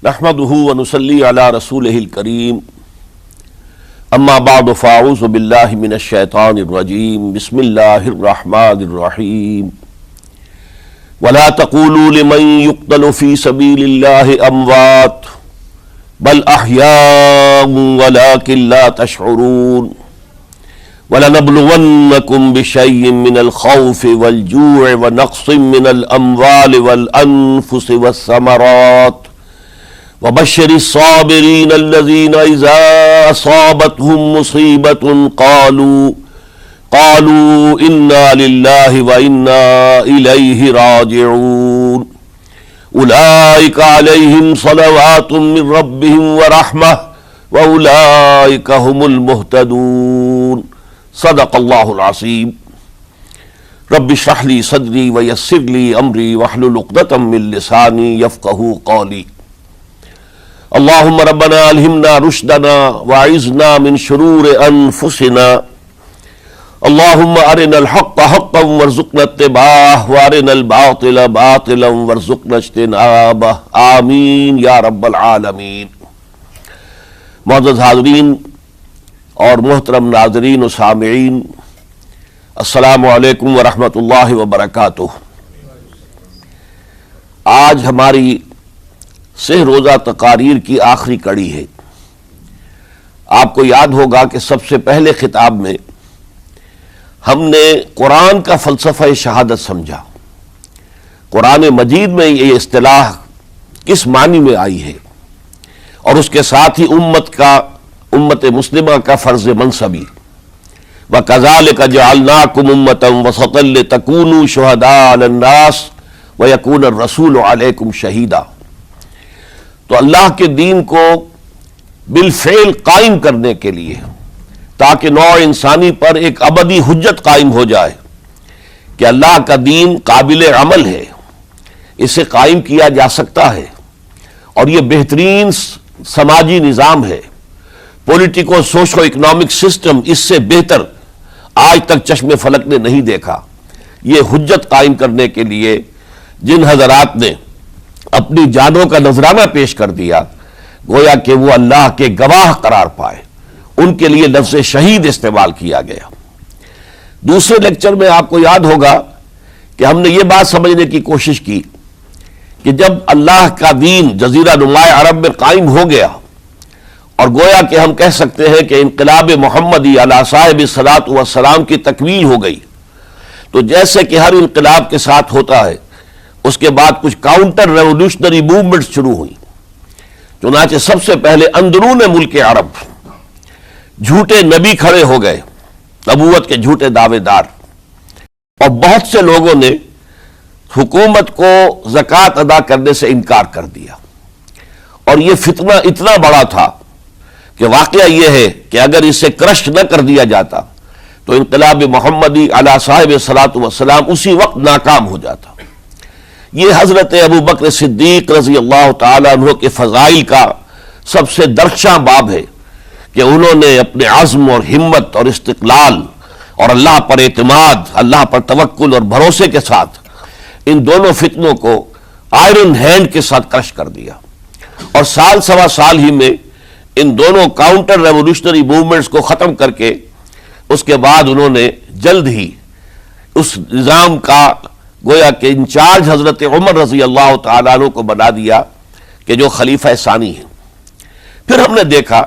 نحمده ونصلي على رسوله الكريم اما بعد فاعوذ بالله من الشيطان الرجيم بسم الله الرحمن الرحيم ولا تقولوا لمن يقتل في سبيل الله اموات بل احياء ولكن لا تشعرون وَلَنَبْلُوَنَّكُمْ بِشَيْءٍ مِّنَ الْخَوْفِ وَالْجُوعِ وَنَقْصٍ مِّنَ الْأَمْوَالِ وَالْأَنفُسِ وَالثَّمَرَاتِ وَبَشِّرِ الصَّابِرِينَ الَّذِينَ إِذَا أَصَابَتْهُم مُّصِيبَةٌ قَالُوا إِنَّا لِلَّهِ وَإِنَّا إِلَيْهِ راجعون أُولَٰئِكَ عَلَيْهِمْ صَلَوَاتٌ مِّن رَّبِّهِمْ وَرَحْمَةٌ وَأُولَٰئِكَ هُمُ الْمُهْتَدُونَ صدق اللہ العظیم رب اشرح لی صدری ویسر لی امری واحلل عقدۃ من لسانی یفقہوا قولی اللہم ربنا الہمنا رشدنا واعذنا من شرور انفسنا اللہم ارنا الحق حقا وارزقنا اتباعہ وارنا الباطل باطلا وارزقنا اجتنابہ آمین یا رب العالمین۔ معزز حاضرین اور محترم ناظرین و سامعین، السلام علیکم ورحمۃ اللہ وبرکاتہ۔ آج ہماری سہ روزہ تقاریر کی آخری کڑی ہے۔ آپ کو یاد ہوگا کہ سب سے پہلے خطاب میں ہم نے قرآن کا فلسفہ شہادت سمجھا، قرآن مجید میں یہ اصطلاح کس معنی میں آئی ہے، اور اس کے ساتھ ہی امت مسلمہ کا فرض منصبی وَكَذَلِكَ جَعَلْنَاكُمْ أُمَّةً وَسَطًا لِتَكُونُوا شُهَدَاءَ عَلَى النَّاسِ وَيَكُونَ الرَّسُولُ عَلَيْكُمْ شَهِيدًا۔ تو اللہ کے دین کو بالفعل قائم کرنے کے لیے، تاکہ نوع انسانی پر ایک ابدی حجت قائم ہو جائے کہ اللہ کا دین قابل عمل ہے، اسے قائم کیا جا سکتا ہے، اور یہ بہترین سماجی نظام ہے، پولیٹیکو سوشو اکنامک سسٹم اس سے بہتر آج تک چشم فلک نے نہیں دیکھا۔ یہ حجت قائم کرنے کے لیے جن حضرات نے اپنی جانوں کا نذرانہ پیش کر دیا، گویا کہ وہ اللہ کے گواہ قرار پائے، ان کے لیے لفظ شہید استعمال کیا گیا۔ دوسرے لیکچر میں آپ کو یاد ہوگا کہ ہم نے یہ بات سمجھنے کی کوشش کی کہ جب اللہ کا دین جزیرہ نماء عرب میں قائم ہو گیا، اور گویا کہ ہم کہہ سکتے ہیں کہ انقلاب محمدی علی صاحب الصلاۃ والسلام کی تکمیل ہو گئی، تو جیسے کہ ہر انقلاب کے ساتھ ہوتا ہے، اس کے بعد کچھ کاؤنٹر ریولوشنری موومنٹ شروع ہوئی۔ چنانچہ سب سے پہلے اندرون ملک عرب جھوٹے نبی کھڑے ہو گئے، نبوت کے جھوٹے دعوے دار، اور بہت سے لوگوں نے حکومت کو زکوٰۃ ادا کرنے سے انکار کر دیا، اور یہ فتنہ اتنا بڑا تھا کہ واقعہ یہ ہے کہ اگر اسے کرش نہ کر دیا جاتا تو انقلاب محمدی علی صاحب الصلاۃ والسلام اسی وقت ناکام ہو جاتا۔ یہ حضرت ابو بکر صدیق رضی اللہ تعالیٰ عنہ کے فضائل کا سب سے درخشاں باب ہے کہ انہوں نے اپنے عزم اور ہمت اور استقلال اور اللہ پر اعتماد، اللہ پر توکل اور بھروسے کے ساتھ ان دونوں فتنوں کو آئرن ہینڈ کے ساتھ کرش کر دیا، اور سال سوا سال ہی میں ان دونوں کاؤنٹر ریولوشنری موومنٹس کو ختم کر کے اس کے بعد انہوں نے جلد ہی اس نظام کا گویا کہ انچارج حضرت عمر رضی اللہ تعالیٰ عنہ کو بنا دیا کہ جو خلیفہ ثانی ہیں۔ پھر ہم نے دیکھا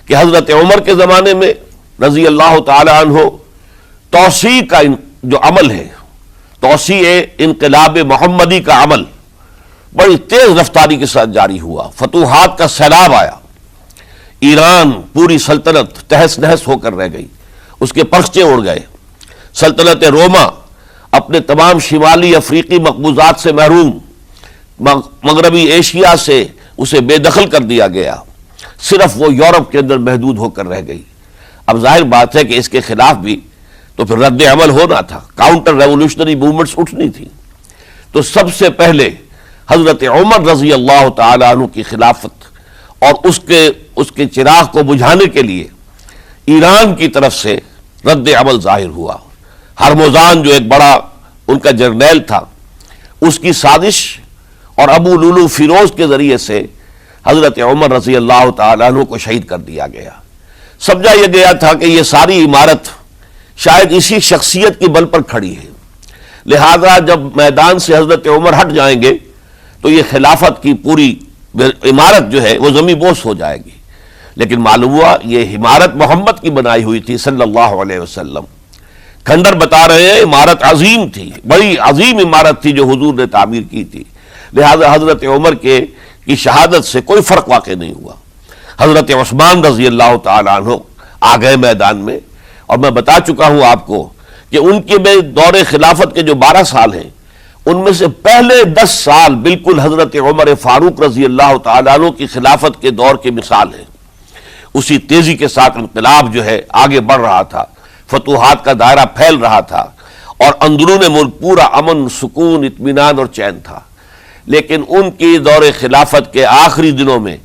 کہ حضرت عمر کے زمانے میں رضی اللہ تعالیٰ عنہ توسیع کا جو عمل ہے، توسیع انقلاب محمدی کا عمل بڑی تیز رفتاری کے ساتھ جاری ہوا، فتوحات کا سیلاب آیا، ایران پوری سلطنت تہس نہس ہو کر رہ گئی، اس کے پرچے اڑ گئے، سلطنت روما اپنے تمام شمالی افریقی مقبوضات سے محروم، مغربی ایشیا سے اسے بے دخل کر دیا گیا، صرف وہ یورپ کے اندر محدود ہو کر رہ گئی۔ اب ظاہر بات ہے کہ اس کے خلاف بھی تو پھر رد عمل ہونا تھا، کاؤنٹر ریولوشنری موومنٹس اٹھنی تھی۔ تو سب سے پہلے حضرت عمر رضی اللہ تعالیٰ عنہ کی خلافت اور اس کے چراغ کو بجھانے کے لیے ایران کی طرف سے رد عمل ظاہر ہوا۔ ہرموزان جو ایک بڑا ان کا جرنیل تھا، اس کی سازش اور ابو لولو فیروز کے ذریعے سے حضرت عمر رضی اللہ تعالیٰ عنہ کو شہید کر دیا گیا۔ سمجھا یہ گیا تھا کہ یہ ساری عمارت شاید اسی شخصیت کی بل پر کھڑی ہے، لہذا جب میدان سے حضرت عمر ہٹ جائیں گے تو یہ خلافت کی پوری عمارت جو ہے وہ زمین بوس ہو جائے گی۔ لیکن معلوم ہوا یہ عمارت محمد کی بنائی ہوئی تھی صلی اللہ علیہ وسلم۔ کھنڈر بتا رہے ہیں عمارت عظیم تھی، بڑی عظیم عمارت تھی جو حضور نے تعمیر کی تھی، لہذا حضرت عمر کی شہادت سے کوئی فرق واقع نہیں ہوا۔ حضرت عثمان رضی اللہ تعالیٰ عنہ آ گئے میدان میں، اور میں بتا چکا ہوں آپ کو کہ ان کے دور خلافت کے جو 12 سال ہیں ان میں سے پہلے 10 سال بالکل حضرت عمر فاروق رضی اللہ تعالیٰ عنہ کی خلافت کے دور کی مثال ہے۔ اسی تیزی کے ساتھ انقلاب جو ہے آگے بڑھ رہا تھا، فتوحات کا دائرہ پھیل رہا تھا، اور اندرون ملک پورا امن، سکون، اطمینان اور چین تھا۔ لیکن ان کی دور خلافت کے آخری دنوں میں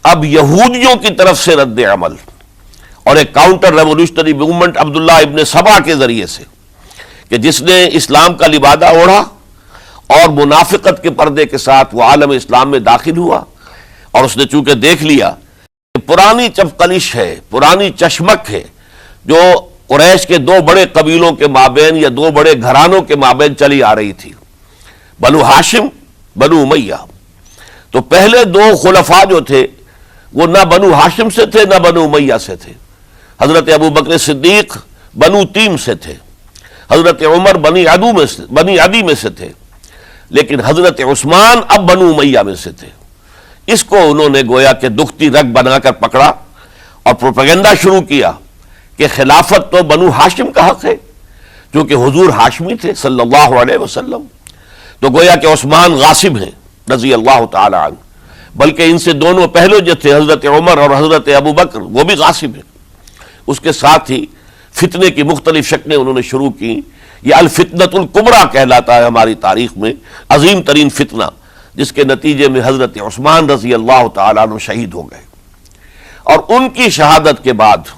اب یہودیوں کی طرف سے رد عمل اور ایک کاؤنٹر ریولوشنری موومنٹ عبداللہ ابن سبا کے ذریعے سے، کہ جس نے اسلام کا لبادہ اوڑھا اور منافقت کے پردے کے ساتھ وہ عالم اسلام میں داخل ہوا، اور اس نے چونکہ دیکھ لیا کہ پرانی چپقلش ہے، پرانی چشمک ہے جو قریش کے 2 بڑے قبیلوں کے مابین یا 2 بڑے گھرانوں کے مابین چلی آ رہی تھی، بنو ہاشم، بنو امیہ۔ تو پہلے 2 خلفاء جو تھے وہ نہ بنو ہاشم سے تھے نہ بنو امیہ سے تھے۔ حضرت ابو بکر صدیق بنو تیم سے تھے، حضرت عمر بنی عدی میں سے تھے، لیکن حضرت عثمان اب بنو امیہ میں سے تھے۔ اس کو انہوں نے گویا کہ دکھتی رگ بنا کر پکڑا اور پروپیگنڈا شروع کیا کہ خلافت تو بنو ہاشم کا حق ہے، چونکہ حضور ہاشمی تھے صلی اللہ علیہ وسلم، تو گویا کہ عثمان غاصب ہیں رضی اللہ تعالی عنہ، بلکہ ان سے دونوں پہلو جو تھے حضرت عمر اور حضرت ابو بکر وہ بھی غاصب ہیں۔ اس کے ساتھ ہی فتنے کی مختلف شکلیں انہوں نے شروع کی۔ یہ الفتنۃ الکبریٰ کہلاتا ہے ہماری تاریخ میں، عظیم ترین فتنہ، جس کے نتیجے میں حضرت عثمان رضی اللہ تعالیٰ عنہ شہید ہو گئے۔ اور ان کی شہادت کے بعد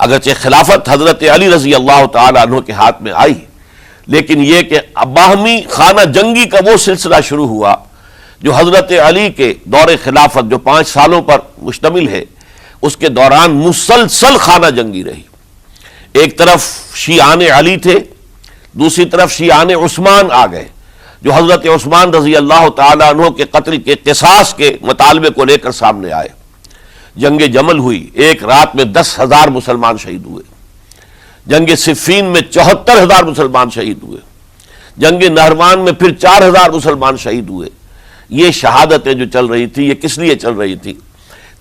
اگرچہ خلافت حضرت علی رضی اللہ تعالیٰ عنہ کے ہاتھ میں آئی، لیکن یہ کہ باہمی خانہ جنگی کا وہ سلسلہ شروع ہوا جو حضرت علی کے دور خلافت جو 5 سالوں پر مشتمل ہے، اس کے دوران مسلسل خانہ جنگی رہی۔ ایک طرف شیعان علی تھے، دوسری طرف شیعان عثمان آ گئے، جو حضرت عثمان رضی اللہ تعالیٰ عنہ کے قتل کے قصاص کے مطالبے کو لے کر سامنے آئے۔ جنگ جمل ہوئی، ایک رات میں 10,000 مسلمان شہید ہوئے۔ جنگ صفین میں 74,000 مسلمان شہید ہوئے۔ جنگ نہروان میں پھر 4,000 مسلمان شہید ہوئے۔ یہ شہادتیں جو چل رہی تھی یہ کس لیے چل رہی تھی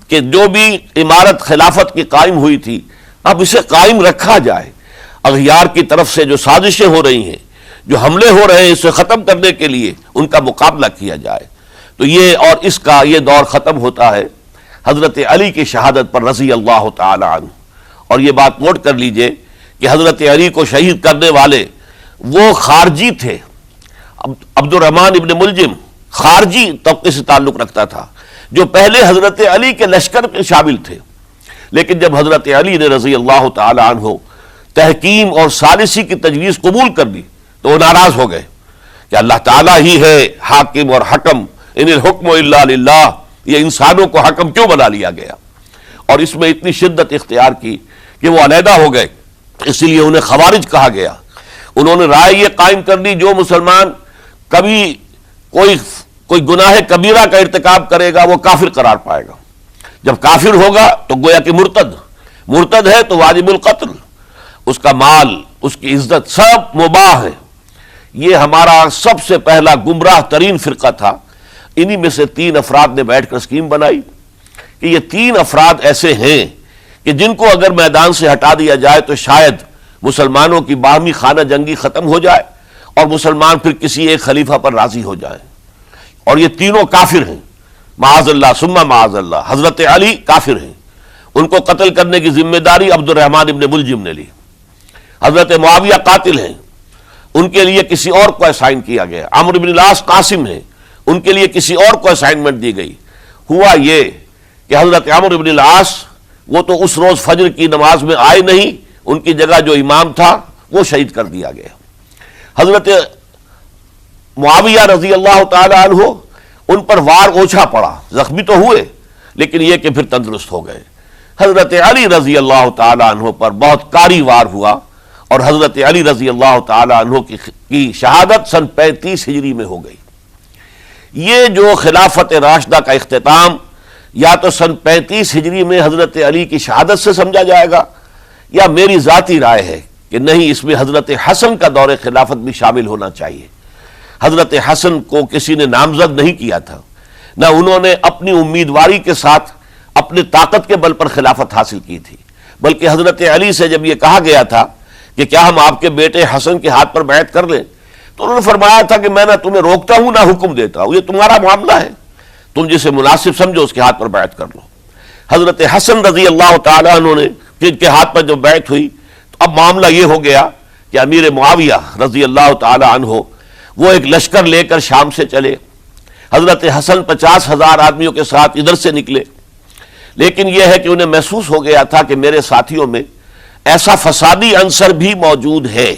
کہ جو بھی عمارت خلافت کی قائم ہوئی تھی اب اسے قائم رکھا جائے، اغیار کی طرف سے جو سازشیں ہو رہی ہیں، جو حملے ہو رہے ہیں، اسے ختم کرنے کے لیے ان کا مقابلہ کیا جائے۔ تو یہ اور اس کا یہ دور ختم ہوتا ہے حضرت علی کی شہادت پر رضی اللہ تعالی عنہ۔ اور یہ بات نوٹ کر لیجئے کہ حضرت علی کو شہید کرنے والے وہ خارجی تھے۔ عبد الرحمن ابن ملجم خارجی طبقے سے تعلق رکھتا تھا، جو پہلے حضرت علی کے لشکر میں شامل تھے، لیکن جب حضرت علی نے رضی اللہ تعالی عنہ تحکیم اور ثالثی کی تجویز قبول کر لی تو وہ ناراض ہو گئے کہ اللہ تعالیٰ ہی ہے حاکم اور حکم، ان الحکم الا للہ، یہ انسانوں کو حکم کیوں بنا لیا گیا؟ اور اس میں اتنی شدت اختیار کی کہ وہ علیحدہ ہو گئے، اسی لیے انہیں خوارج کہا گیا۔ انہوں نے رائے یہ قائم کر دی جو مسلمان کبھی کوئی گناہ کبیرہ کا ارتکاب کرے گا وہ کافر قرار پائے گا، جب کافر ہوگا تو گویا کہ مرتد ہے تو واجب القتل، اس کا مال، اس کی عزت سب مباح ہے۔ یہ ہمارا سب سے پہلا گمراہ ترین فرقہ تھا۔ انہی میں سے 3 افراد نے بیٹھ کر اسکیم بنائی کہ یہ 3 افراد ایسے ہیں کہ جن کو اگر میدان سے ہٹا دیا جائے تو شاید مسلمانوں کی باہمی خانہ جنگی ختم ہو جائے اور مسلمان پھر کسی ایک خلیفہ پر راضی ہو جائے۔ اور یہ تینوں کافر ہیں، معاذ اللہ ثم معاذ اللہ۔ حضرت علی کافر ہیں، ان کو قتل کرنے کی ذمہ داری عبد الرحمن ابن ملجم نے لی۔ حضرت معاویہ قاتل ہیں، ان کے لیے کسی اور کو اسائن کیا گیا۔ عمرو بن العاص قاسم ہیں، ان کے لیے کسی اور کو اسائنمنٹ دی گئی۔ ہوا یہ کہ حضرت عمرو بن العاص وہ تو اس روز فجر کی نماز میں آئے نہیں، ان کی جگہ جو امام تھا وہ شہید کر دیا گیا۔ حضرت معاویہ رضی اللہ تعالی عنہ ان پر وار اوچھا پڑا، زخمی تو ہوئے لیکن یہ کہ پھر تندرست ہو گئے۔ حضرت علی رضی اللہ تعالی عنہ پر بہت کاری وار ہوا اور حضرت علی رضی اللہ تعالی عنہ کی شہادت سن 35 ہجری میں ہو گئی۔ یہ جو خلافت راشدہ کا اختتام یا تو سن 35 ہجری میں حضرت علی کی شہادت سے سمجھا جائے گا، یا میری ذاتی رائے ہے کہ نہیں، اس میں حضرت حسن کا دور خلافت بھی شامل ہونا چاہیے۔ حضرت حسن کو کسی نے نامزد نہیں کیا تھا، نہ انہوں نے اپنی امیدواری کے ساتھ اپنے طاقت کے بل پر خلافت حاصل کی تھی، بلکہ حضرت علی سے جب یہ کہا گیا تھا کہ کیا ہم آپ کے بیٹے حسن کے ہاتھ پر بیعت کر لیں، تو انہوں نے فرمایا تھا کہ میں نہ تمہیں روکتا ہوں نہ حکم دیتا ہوں، یہ تمہارا معاملہ ہے، تم جسے مناسب سمجھو اس کے ہاتھ پر بیعت کر لو۔ حضرت حسن رضی اللہ تعالیٰ عنہ نے جن کے ہاتھ پر جو بیعت ہوئی، تو اب معاملہ یہ ہو گیا کہ امیر معاویہ رضی اللہ تعالیٰ عنہ وہ ایک لشکر لے کر شام سے چلے۔ حضرت حسن 50,000 آدمیوں کے ساتھ ادھر سے نکلے، لیکن یہ ہے کہ انہیں محسوس ہو گیا تھا کہ میرے ساتھیوں میں ایسا فسادی عنصر بھی موجود ہے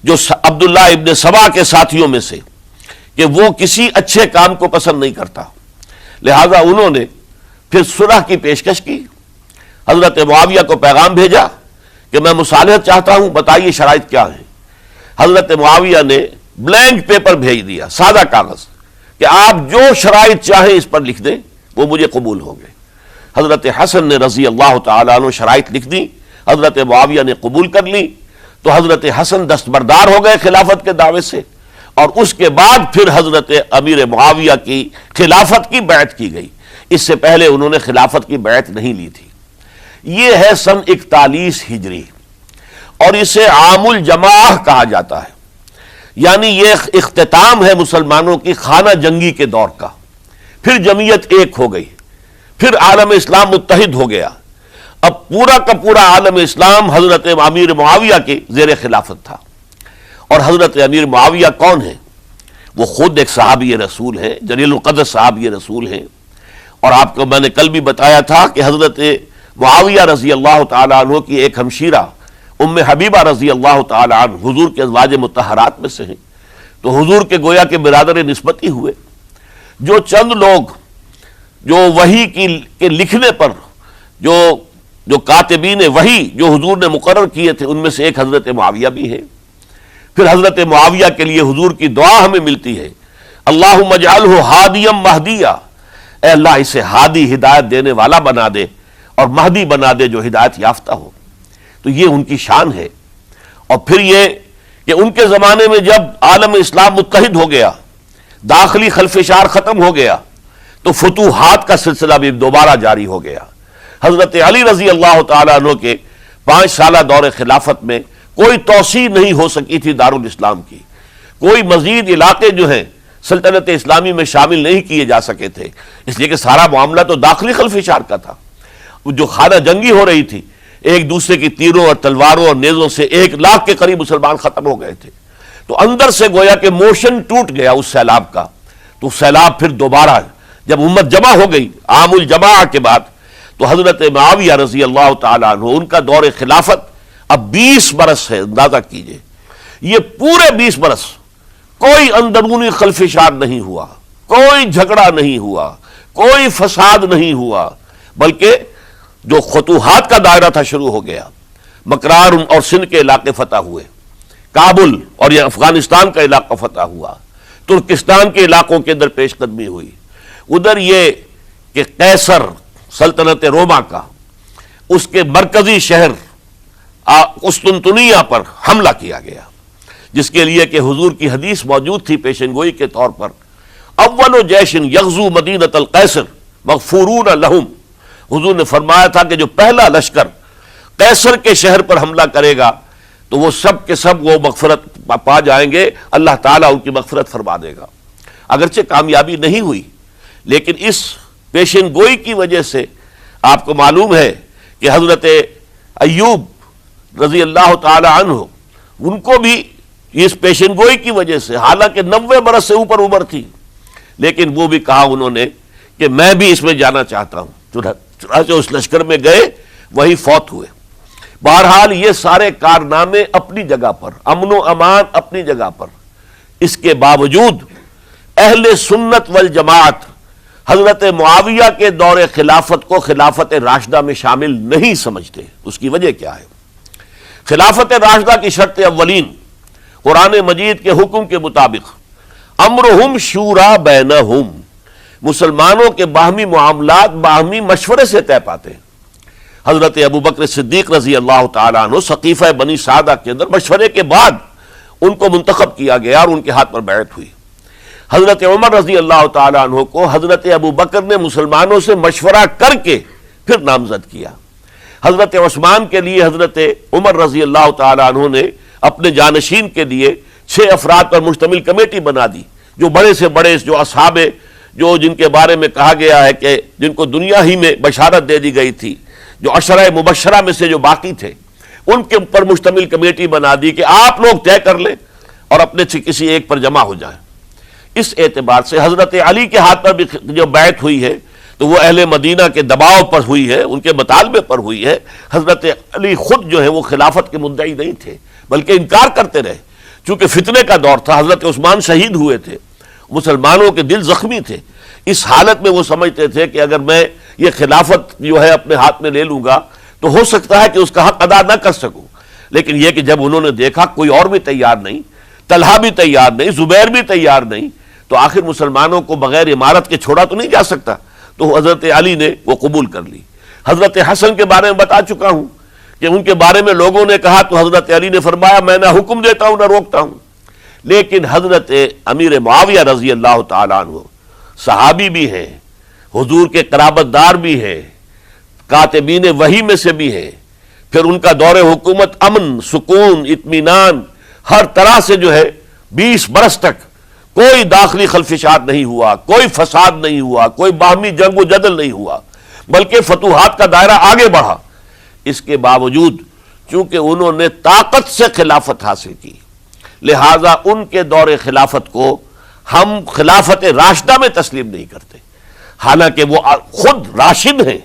جو عبداللہ ابن سبا کے ساتھیوں میں سے، کہ وہ کسی اچھے کام کو پسند نہیں کرتا، لہذا انہوں نے پھر صلح کی پیشکش کی۔ حضرت معاویہ کو پیغام بھیجا کہ میں مصالحت چاہتا ہوں، بتائیے شرائط کیا ہیں۔ حضرت معاویہ نے بلینک پیپر بھیج دیا، سادہ کاغذ، کہ آپ جو شرائط چاہیں اس پر لکھ دیں، وہ مجھے قبول ہوں گے۔ حضرت حسن نے رضی اللہ تعالیٰ عنہ شرائط لکھ دی، حضرت معاویہ نے قبول کر لی، تو حضرت حسن دستبردار ہو گئے خلافت کے دعوے سے، اور اس کے بعد پھر حضرت امیر معاویہ کی خلافت کی بیعت کی گئی۔ اس سے پہلے انہوں نے خلافت کی بیعت نہیں لی تھی۔ یہ ہے سن 41 ہجری، اور اسے عام الجماع کہا جاتا ہے، یعنی یہ اختتام ہے مسلمانوں کی خانہ جنگی کے دور کا۔ پھر جمعیت ایک ہو گئی، پھر عالم اسلام متحد ہو گیا۔ اب پورا کا پورا عالم اسلام حضرت امیر معاویہ کے زیر خلافت تھا۔ اور حضرت امیر معاویہ کون ہیں؟ وہ خود ایک صحابی رسول ہیں، جلیل القدر صحابی رسول ہیں، اور آپ کو میں نے کل بھی بتایا تھا کہ حضرت معاویہ رضی اللہ تعالیٰ عنہ کی ایک ہمشیرہ ام حبیبہ رضی اللہ تعالیٰ عنہ حضور کے ازواج مطہرات میں سے ہیں، تو حضور کے گویا کے برادر نسبتی ہوئے۔ جو چند لوگ جو وحی کے لکھنے پر جو کاتبین وحی جو حضور نے مقرر کیے تھے، ان میں سے ایک حضرت معاویہ بھی ہے۔ پھر حضرت معاویہ کے لیے حضور کی دعا ہمیں ملتی ہے، اللہم اجعلہ ہادیا مہدیا، اے اللہ اسے ہادی ہدایت دینے والا بنا دے اور مہدی بنا دے جو ہدایت یافتہ ہو۔ تو یہ ان کی شان ہے۔ اور پھر یہ کہ ان کے زمانے میں جب عالم اسلام متحد ہو گیا، داخلی خلفشار ختم ہو گیا، تو فتوحات کا سلسلہ بھی دوبارہ جاری ہو گیا۔ حضرت علی رضی اللہ تعالیٰ عنہ کے 5 سالہ دور خلافت میں کوئی توسیع نہیں ہو سکی تھی دارالاسلام کی، کوئی مزید علاقے جو ہیں سلطنت اسلامی میں شامل نہیں کیے جا سکے تھے، اس لیے کہ سارا معاملہ تو داخلی خلفشار کا تھا۔ جو خانہ جنگی ہو رہی تھی، ایک دوسرے کی تیروں اور تلواروں اور نیزوں سے 1 لاکھ کے قریب مسلمان ختم ہو گئے تھے، تو اندر سے گویا کہ موشن ٹوٹ گیا اس سیلاب کا۔ تو سیلاب پھر دوبارہ جب امت جمع ہو گئی عام الجماع کے بعد، تو حضرت معاویہ رضی اللہ تعالیٰ عنہ ان کا دور خلافت اب 20 برس ہے، اندازہ کیجئے۔ یہ پورے 20 برس کوئی اندرونی خلفشار نہیں ہوا، کوئی جھگڑا نہیں ہوا، کوئی فساد نہیں ہوا، بلکہ جو فتوحات کا دائرہ تھا شروع ہو گیا۔ مکران اور سندھ کے علاقے فتح ہوئے، کابل اور یہ افغانستان کا علاقہ فتح ہوا، ترکستان کے علاقوں کے اندر پیش قدمی ہوئی۔ ادھر یہ کہ قیصر سلطنت روما کا اس کے مرکزی شہر قسطنطنیہ پر حملہ کیا گیا، جس کے لیے کہ حضور کی حدیث موجود تھی پیشن گوئی کے طور پر، اول جیش یغزو مدینۃ القیصر مغفورون لہم۔ حضور نے فرمایا تھا کہ جو پہلا لشکر قیصر کے شہر پر حملہ کرے گا تو وہ سب کے سب وہ مغفرت پا جائیں گے، اللہ تعالیٰ ان کی مغفرت فرما دے گا۔ اگرچہ کامیابی نہیں ہوئی، لیکن اس پیشن گوئی کی وجہ سے آپ کو معلوم ہے کہ حضرت ایوب رضی اللہ تعالی عنہ ان کو بھی اس پیشن گوئی کی وجہ سے، حالانکہ 90 برس سے اوپر عمر تھی، لیکن وہ بھی کہا انہوں نے کہ میں بھی اس میں جانا چاہتا ہوں، چنانچہ اس لشکر میں گئے، وہی فوت ہوئے۔ بہرحال یہ سارے کارنامے اپنی جگہ پر، امن و امان اپنی جگہ پر، اس کے باوجود اہل سنت والجماعت حضرت معاویہ کے دور خلافت کو خلافت راشدہ میں شامل نہیں سمجھتے. اس کی وجہ کیا ہے؟ خلافت راشدہ کی شرط اولین قرآن مجید کے حکم کے مطابق امرہم شورا بینہم، مسلمانوں کے باہمی معاملات باہمی مشورے سے طے پاتے ہیں. حضرت ابو بکر صدیق رضی اللہ تعالیٰ عنہ سقیفہ بنی سعدہ کے اندر مشورے کے بعد ان کو منتخب کیا گیا اور ان کے ہاتھ پر بیعت ہوئی. حضرت عمر رضی اللہ تعالیٰ عنہ کو حضرت ابو بکر نے مسلمانوں سے مشورہ کر کے پھر نامزد کیا. حضرت عثمان کے لیے حضرت عمر رضی اللہ تعالیٰ عنہ نے اپنے جانشین کے لیے 6 افراد پر مشتمل کمیٹی بنا دی، جو بڑے سے بڑے جو اصحاب جو جن کے بارے میں کہا گیا ہے کہ جن کو دنیا ہی میں بشارت دے دی گئی تھی، جو عشرہ مبشرہ میں سے جو باقی تھے، ان کے اوپر مشتمل کمیٹی بنا دی کہ آپ لوگ طے کر لیں اور اپنے سے کسی ایک پر جمع ہو جائیں. اس اعتبار سے حضرت علی کے ہاتھ پر بھی جو بیعت ہوئی ہے تو وہ اہل مدینہ کے دباؤ پر ہوئی ہے، ان کے مطالبے پر ہوئی ہے. حضرت علی خود جو ہے وہ خلافت کے مدعی نہیں تھے بلکہ انکار کرتے رہے، چونکہ فتنے کا دور تھا. حضرت عثمان شہید ہوئے تھے، مسلمانوں کے دل زخمی تھے. اس حالت میں وہ سمجھتے تھے کہ اگر میں یہ خلافت جو ہے اپنے ہاتھ میں لے لوں گا تو ہو سکتا ہے کہ اس کا حق ادا نہ کر سکوں. لیکن یہ کہ جب انہوں نے دیکھا کوئی اور بھی تیار نہیں، طلحہ بھی تیار نہیں، زبیر بھی تیار نہیں، تو آخر مسلمانوں کو بغیر امارت کے چھوڑا تو نہیں جا سکتا. تو حضرت علی نے وہ قبول کر لی. حضرت حسن کے بارے میں بتا چکا ہوں کہ ان کے بارے میں لوگوں نے کہا تو حضرت علی نے فرمایا میں نہ حکم دیتا ہوں نہ روکتا ہوں. لیکن حضرت امیر معاویہ رضی اللہ تعالیٰ عنہ صحابی بھی ہیں، حضور کے قرابت دار بھی ہیں، کاتبین وحی میں سے بھی ہیں. پھر ان کا دور حکومت امن، سکون، اطمینان ہر طرح سے جو ہے 20 برس تک کوئی داخلی خلفشات نہیں ہوا، کوئی فساد نہیں ہوا، کوئی باہمی جنگ و جدل نہیں ہوا، بلکہ فتوحات کا دائرہ آگے بڑھا. اس کے باوجود چونکہ انہوں نے طاقت سے خلافت حاصل کی، لہذا ان کے دور خلافت کو ہم خلافت راشدہ میں تسلیم نہیں کرتے، حالانکہ وہ خود راشد ہیں.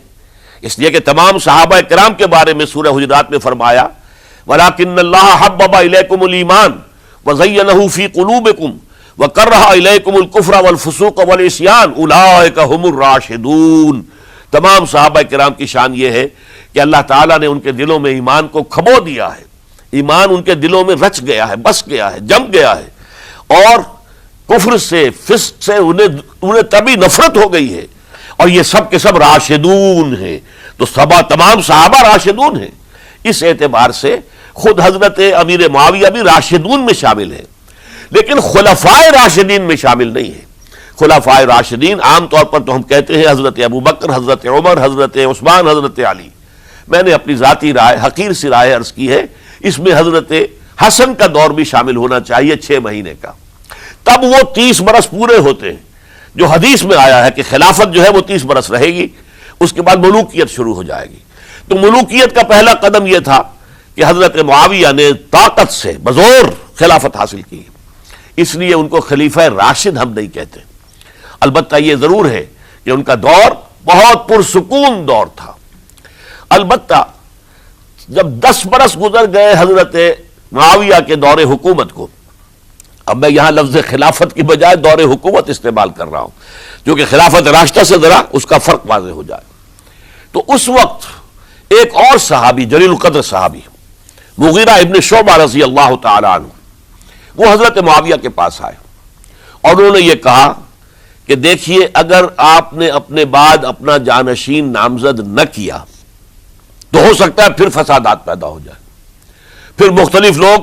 اس لیے کہ تمام صحابہ کرام کے بارے میں سورہ حجرات میں فرمایا وَلَكِنَّ اللَّهَ حَبَّبَ إِلَيْكُمُ الْإِيمَانَ وَزَيَّنَهُ فِي قُلُوبِكُمْ وَكَرَّهَ إِلَيْكُمُ الْكُفْرَ وَالْفُسُوقَ وَالْعِصْيَانَ أُولَٰئِكَ هُمُ الرَّاشِدُونَ. تمام صحابہ کرام کی شان یہ ہے کہ اللہ تعالیٰ نے ان کے دلوں میں ایمان کو کھبو دیا ہے، ایمان ان کے دلوں میں رچ گیا ہے، بس گیا ہے، جم گیا ہے، اور کفر سے فسق سے انہیں تبھی نفرت ہو گئی ہے. اور یہ سب کے سب راشدون ہیں. تو تمام صحابہ راشدون ہیں. اس اعتبار سے خود حضرت امیر معاویہ بھی راشدون میں شامل ہیں، لیکن خلفائے راشدین میں شامل نہیں ہیں. خلفائے راشدین عام طور پر تو ہم کہتے ہیں حضرت ابو بکر، حضرت عمر، حضرت عثمان، حضرت علی. میں نے اپنی ذاتی رائے، حقیر سی رائے عرض کی ہے، اس میں حضرت حسن کا دور بھی شامل ہونا چاہیے 6 مہینے کا. تب وہ 30 برس پورے ہوتے ہیں جو حدیث میں آیا ہے کہ خلافت جو ہے وہ 30 برس رہے گی، اس کے بعد ملوکیت شروع ہو جائے گی. تو ملوکیت کا پہلا قدم یہ تھا کہ حضرت معاویہ نے طاقت سے بزور خلافت حاصل کی. اس لیے ان کو خلیفہ راشد ہم نہیں کہتے. البتہ یہ ضرور ہے کہ ان کا دور بہت پرسکون دور تھا. البتہ جب 10 برس گزر گئے حضرت معاویہ کے دور حکومت کو، اب میں یہاں لفظ خلافت کی بجائے دور حکومت استعمال کر رہا ہوں کیونکہ خلافت راشدہ سے ذرا اس کا فرق واضح ہو جائے. تو اس وقت ایک اور صحابی، جلیل القدر صحابی مغیرہ ابن شعبہ رضی اللہ تعالی عنہ، وہ حضرت معاویہ کے پاس آئے اور انہوں نے یہ کہا کہ دیکھیے اگر آپ نے اپنے بعد اپنا جانشین نامزد نہ کیا تو ہو سکتا ہے پھر فسادات پیدا ہو جائے، پھر مختلف لوگ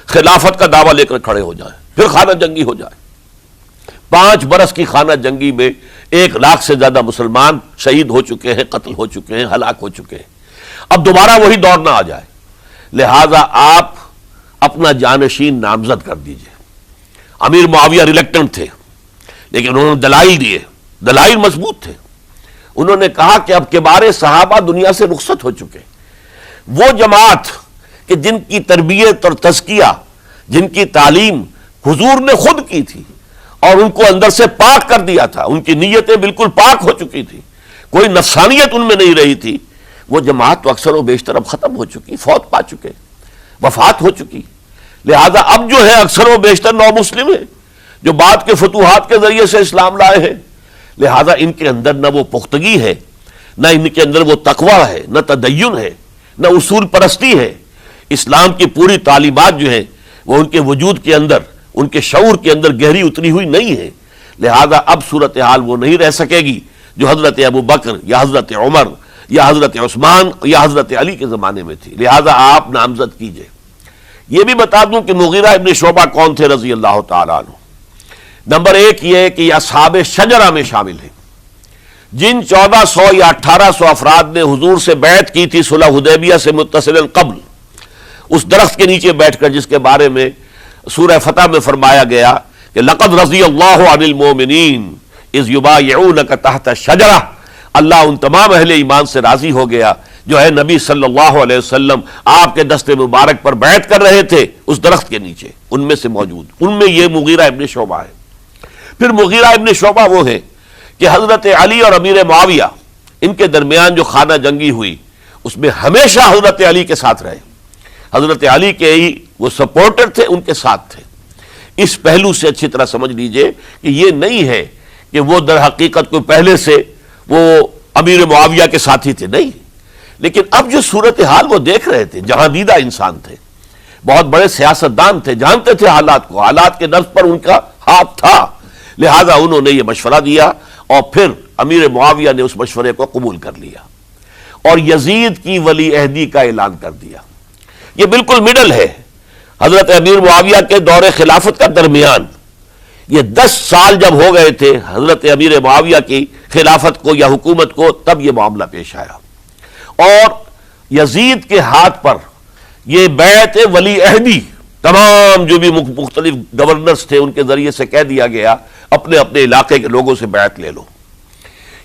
خلافت کا دعویٰ لے کر کھڑے ہو جائیں، پھر خانہ جنگی ہو جائے. 5 برس کی خانہ جنگی میں 1 لاکھ سے زیادہ مسلمان شہید ہو چکے ہیں، قتل ہو چکے ہیں، ہلاک ہو چکے ہیں. اب دوبارہ وہی دور نہ آ جائے، لہذا آپ اپنا جانشین نامزد کر دیجئے. امیر معاویہ ریلیکٹنٹ تھے لیکن انہوں نے دلائل دیے، دلائل مضبوط تھے. انہوں نے کہا کہ اب کبار صحابہ دنیا سے رخصت ہو چکے، وہ جماعت کہ جن کی تربیت اور تزکیہ، جن کی تعلیم حضور نے خود کی تھی اور ان کو اندر سے پاک کر دیا تھا، ان کی نیتیں بالکل پاک ہو چکی تھی، کوئی نفسانیت ان میں نہیں رہی تھی، وہ جماعت تو اکثر و بیشتر اب ختم ہو چکی، فوت پا چکے، وفات ہو چکی. لہذا اب جو ہے اکثر و بیشتر نو مسلم ہیں جو بعد کے فتوحات کے ذریعے سے اسلام لائے ہیں، لہذا ان کے اندر نہ وہ پختگی ہے، نہ ان کے اندر وہ تقوی ہے، نہ تدین ہے، نہ اصول پرستی ہے۔ اسلام کی پوری تعلیمات جو ہیں وہ ان کے وجود کے اندر، ان کے شعور کے اندر گہری اتری ہوئی نہیں ہے۔ لہذا اب صورتحال وہ نہیں رہ سکے گی جو حضرت ابو بکر یا حضرت عمر یا حضرت عثمان یا حضرت علی کے زمانے میں تھی، لہذا آپ نامزد کیجئے۔ یہ بھی بتا دوں کہ مغیرہ ابن شعبہ کون تھے رضی اللہ تعالیٰ عنہ۔ نمبر ایک یہ کہ یہ اصحاب شجرہ میں شامل ہیں، جن 1400 یا 1800 افراد نے حضور سے بیعت کی تھی صلح حدیبیہ سے متصل قبل، اس درخت کے نیچے بیٹھ کر جس کے بارے میں سورہ فتح میں فرمایا گیا کہ لقد رضی اللہ عن المؤمنین اذ یبایعونک تحت الشجرہ، اللہ ان تمام اہل ایمان سے راضی ہو گیا جو ہے نبی صلی اللہ علیہ وسلم آپ کے دست مبارک پر بیعت کر رہے تھے اس درخت کے نیچے، ان میں سے موجود، ان میں یہ مغیرہ ابن شعبہ ہے۔ پھر مغیرہ ابن شعبہ وہ ہے کہ حضرت علی اور امیر معاویہ ان کے درمیان جو خانہ جنگی ہوئی اس میں ہمیشہ حضرت علی کے ساتھ رہے، حضرت علی کے ہی وہ سپورٹر تھے، ان کے ساتھ تھے۔ اس پہلو سے اچھی طرح سمجھ لیجئے کہ یہ نہیں ہے کہ وہ در حقیقت کو پہلے سے وہ امیر معاویہ کے ساتھی تھے، نہیں، لیکن اب جو صورتحال وہ دیکھ رہے تھے، جہاں دیدہ انسان تھے، بہت بڑے سیاستدان تھے، جانتے تھے حالات کو، حالات کے نفس پر ان کا ہاتھ تھا، لہذا انہوں نے یہ مشورہ دیا اور پھر امیر معاویہ نے اس مشورے کو قبول کر لیا اور یزید کی ولی عہدی کا اعلان کر دیا۔ یہ بالکل مڈل ہے حضرت امیر معاویہ کے دور خلافت کا درمیان، یہ 10 سال جب ہو گئے تھے حضرت امیر معاویہ کی خلافت کو یا حکومت کو، تب یہ معاملہ پیش آیا اور یزید کے ہاتھ پر یہ بیعت ولی عہدی تمام جو بھی مختلف گورنرز تھے ان کے ذریعے سے کہہ دیا گیا اپنے اپنے علاقے کے لوگوں سے بیعت لے لو۔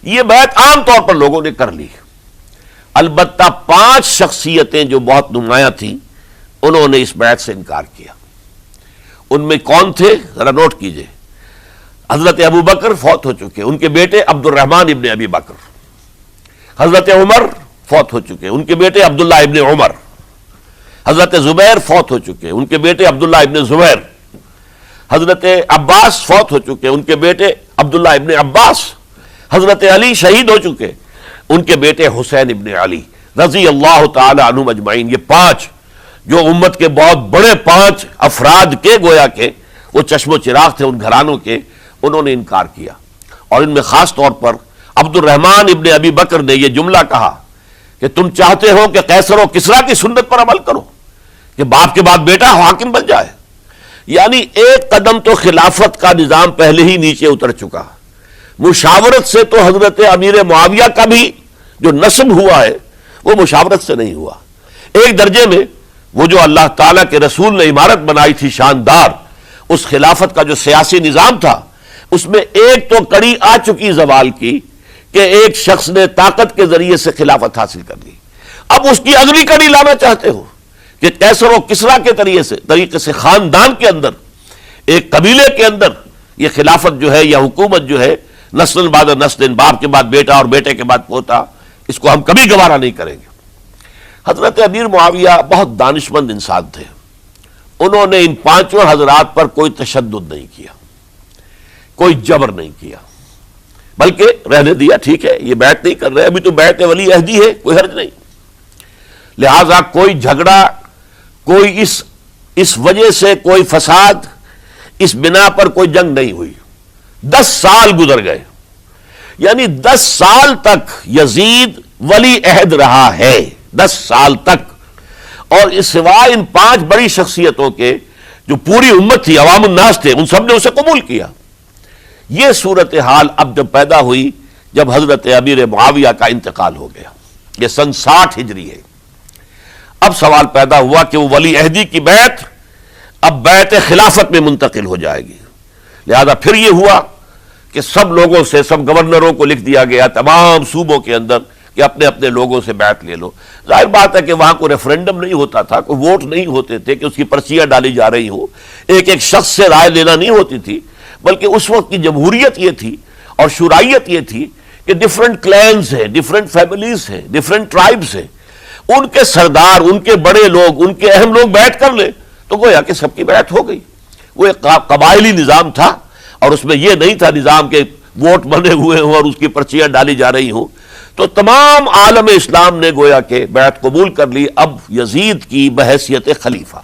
یہ بیعت عام طور پر لوگوں نے کر لی، البتہ 5 شخصیتیں جو بہت نمایاں تھیں انہوں نے اس بیعت سے انکار کیا۔ ان میں کون تھے ذرا نوٹ کیجئے۔ حضرت ابو بکر فوت ہو چکے، ان کے بیٹے عبد الرحمن ابن ابی بکر۔ حضرت عمر فوت ہو چکے، ان کے بیٹے عبداللہ ابن عمر۔ حضرت زبیر فوت ہو چکے، ان کے بیٹے عبداللہ ابن زبیر۔ حضرت عباس فوت ہو چکے، ان کے بیٹے عبداللہ ابن عباس۔ حضرت علی شہید ہو چکے، ان کے بیٹے حسین ابن علی رضی اللہ تعالی عنہم اجمعین۔ یہ 5 جو امت کے بہت بڑے 5 افراد کے گویا کے وہ چشم و چراغ تھے ان گھرانوں کے، انہوں نے انکار کیا۔ اور ان میں خاص طور پر عبد الرحمن ابن ابی بکر نے یہ جملہ کہا کہ تم چاہتے ہو کہ قیصر و کسریٰ کی سنت پر عمل کرو کہ باپ کے بعد بیٹا حاکم بن جائے، یعنی ایک قدم تو خلافت کا نظام پہلے ہی نیچے اتر چکا۔ مشاورت سے تو حضرت امیر معاویہ کا بھی جو نسب ہوا ہے وہ مشاورت سے نہیں ہوا۔ ایک درجے میں وہ جو اللہ تعالیٰ کے رسول نے عمارت بنائی تھی شاندار، اس خلافت کا جو سیاسی نظام تھا اس میں ایک تو کڑی آ چکی زوال کی کہ ایک شخص نے طاقت کے ذریعے سے خلافت حاصل کر لی۔ اب اس کی اگلی کڑی لانا چاہتے ہو کہ قیصر و کسریٰ کے طریقے سے خاندان کے اندر، ایک قبیلے کے اندر یہ خلافت جو ہے یا حکومت جو ہے نسل بعد نسل، باپ کے بعد بیٹا اور بیٹے کے بعد پوتا، اس کو ہم کبھی گوارا نہیں کریں گے۔ حضرت امیر معاویہ بہت دانشمند انسان تھے، انہوں نے ان 5 حضرات پر کوئی تشدد نہیں کیا، کوئی جبر نہیں کیا، بلکہ رہنے دیا، ٹھیک ہے یہ بیعت نہیں کر رہے، ابھی تو بیعت ولی عہدی ہے، کوئی حرج نہیں۔ لہذا کوئی جھگڑا، کوئی اس وجہ سے کوئی فساد، اس بنا پر کوئی جنگ نہیں ہوئی۔ 10 سال گزر گئے، یعنی 10 سال تک یزید ولی عہد رہا ہے، 10 سال تک، اور اس سوائے ان 5 بڑی شخصیتوں کے جو پوری امت تھی، عوام الناس تھے، ان سب نے اسے قبول کیا۔ یہ صورتحال اب جب پیدا ہوئی جب حضرت امیر معاویہ کا انتقال ہو گیا، یہ سن 60 ہجری ہے، اب سوال پیدا ہوا کہ وہ ولی عہدی کی بیعت اب بیعت خلافت میں منتقل ہو جائے گی۔ لہذا پھر یہ ہوا کہ سب لوگوں سے، سب گورنروں کو لکھ دیا گیا تمام صوبوں کے اندر کہ اپنے اپنے لوگوں سے بیعت لے لو۔ ظاہر بات ہے کہ وہاں کوئی ریفرنڈم نہیں ہوتا تھا، کوئی ووٹ نہیں ہوتے تھے کہ اس کی پرچیاں ڈالی جا رہی ہوں، ایک ایک شخص سے رائے لینا نہیں ہوتی تھی، بلکہ اس وقت کی جمہوریت یہ تھی اور شورائیت یہ تھی کہ ڈیفرنٹ کلینز ہیں، ڈیفرنٹ فیملیز ہیں، ڈیفرنٹ ٹرائبز ہیں، ان کے سردار، ان کے بڑے لوگ، ان کے اہم لوگ بیعت کر لیں تو گویا کہ سب کی بیعت ہو گئی۔ وہ ایک قبائلی نظام تھا اور اس میں یہ نہیں تھا نظام کے ووٹ بنے ہوئے ہوں اور اس کی پرچیاں ڈالی جا رہی ہوں، تو تمام عالم اسلام نے گویا کہ بیعت قبول کر لی اب یزید کی بحیثیت خلیفہ۔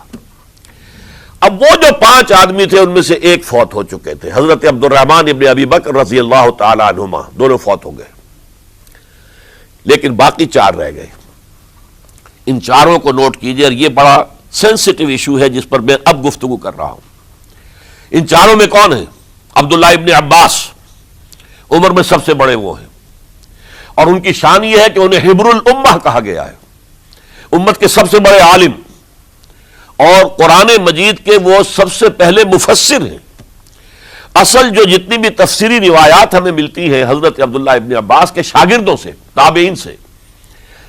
اب وہ جو 5 آدمی تھے ان میں سے ایک فوت ہو چکے تھے، حضرت عبد الرحمن ابن ابی بکر رضی اللہ تعالی عنہما، دونوں فوت ہو گئے، لیکن باقی 4 رہ گئے۔ ان 4 کو نوٹ کیجئے، اور یہ بڑا سینسٹیو ایشو ہے جس پر میں اب گفتگو کر رہا ہوں۔ ان 4 میں کون ہیں؟ عبداللہ ابن عباس، عمر میں سب سے بڑے وہ ہیں، اور ان کی شان یہ ہے کہ انہیں حبر الامہ کہا گیا ہے، امت کے سب سے بڑے عالم، اور قرآن مجید کے وہ سب سے پہلے مفسر ہیں۔ اصل جو جتنی بھی تفسیری روایات ہمیں ملتی ہیں حضرت عبداللہ ابن عباس کے شاگردوں سے، تابعین سے،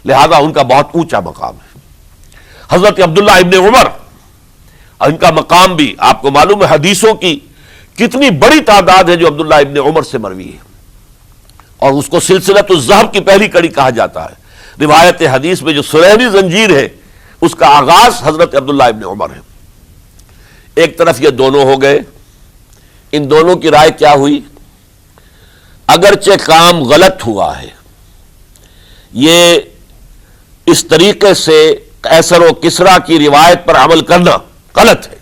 لہذا ان کا بہت اونچا مقام ہے۔ حضرت عبداللہ ابن عمر، ان کا مقام بھی آپ کو معلوم ہے، حدیثوں کی کتنی بڑی تعداد ہے جو عبداللہ ابن عمر سے مروی ہے، اور اس کو سلسلۃ الذہب کی پہلی کڑی کہا جاتا ہے۔ روایت حدیث میں جو سنہری زنجیر ہے اس کا آغاز حضرت عبداللہ ابن عمر ہے۔ ایک طرف یہ دونوں ہو گئے، ان دونوں کی رائے کیا ہوئی؟ اگرچہ کام غلط ہوا ہے، یہ اس طریقے سے قیصر و کسریٰ کی روایت پر عمل کرنا غلط ہے،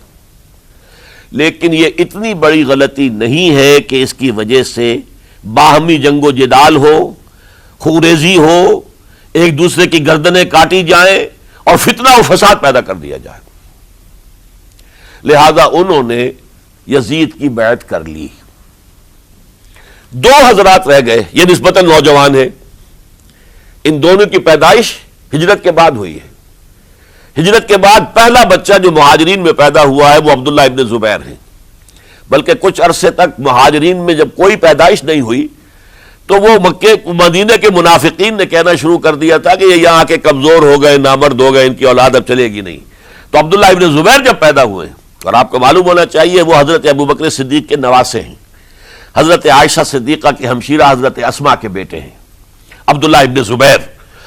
لیکن یہ اتنی بڑی غلطی نہیں ہے کہ اس کی وجہ سے باہمی جنگ و جدال ہو، خوریزی ہو، ایک دوسرے کی گردنیں کاٹی جائیں اور فتنہ و فساد پیدا کر دیا جائے۔ لہذا انہوں نے یزید کی بیعت کر لی۔ 2 حضرات رہ گئے، یہ نسبتاً نوجوان ہیں، ان دونوں کی پیدائش ہجرت کے بعد ہوئی ہے۔ ہجرت کے بعد پہلا بچہ جو مہاجرین میں پیدا ہوا ہے وہ عبداللہ ابن زبیر ہے، بلکہ کچھ عرصے تک مہاجرین میں جب کوئی پیدائش نہیں ہوئی تو وہ مکے مدینے کے منافقین نے کہنا شروع کر دیا تھا کہ یہ یہاں کے کمزور ہو گئے، نامرد ہو گئے، ان کی اولاد اب چلے گی نہیں۔ تو عبداللہ ابن زبیر جب پیدا ہوئے، اور آپ کو معلوم ہونا چاہیے وہ حضرت ابو بکر صدیق کے نواسے ہیں، حضرت عائشہ صدیقہ کی ہمشیرہ حضرت اسماء کے بیٹے ہیں عبداللہ ابن زبیر،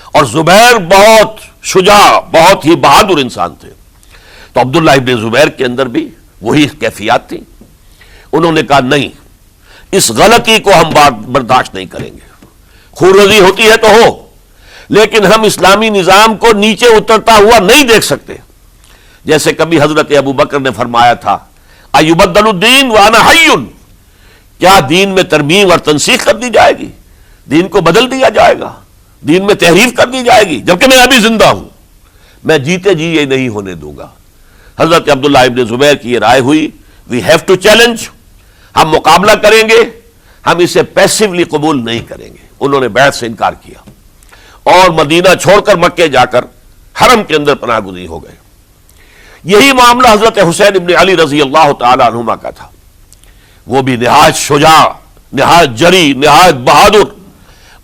اور زبیر بہت شجاع، بہت ہی بہادر انسان تھے۔ تو عبداللہ ابن زبیر کے اندر بھی وہی کیفیات تھی۔ انہوں نے کہا نہیں، اس غلطی کو ہم برداشت نہیں کریں گے، خونریزی ہوتی ہے تو ہو، لیکن ہم اسلامی نظام کو نیچے اترتا ہوا نہیں دیکھ سکتے۔ جیسے کبھی حضرت ابو بکر نے فرمایا تھا ایبدل الدین وانا حی، کیا دین میں ترمیم اور تنسیخ کر دی جائے گی؟ دین کو بدل دیا جائے گا، دین میں تحریف کر دی جائے گی، جبکہ میں ابھی زندہ ہوں، میں جیتے جی یہ نہیں ہونے دوں گا۔ حضرت عبداللہ ابن زبیر کی یہ رائے ہوئی، وی ہیو ٹو چیلنج، ہم مقابلہ کریں گے، ہم اسے پیسیولی قبول نہیں کریں گے۔ انہوں نے بیعت سے انکار کیا اور مدینہ چھوڑ کر مکے جا کر حرم کے اندر پناہ گزین ہو گئے۔ یہی معاملہ حضرت حسین ابن علی رضی اللہ تعالی عنہما کا تھا، وہ بھی نہایت شجاع، نہایت جری، نہایت بہادر۔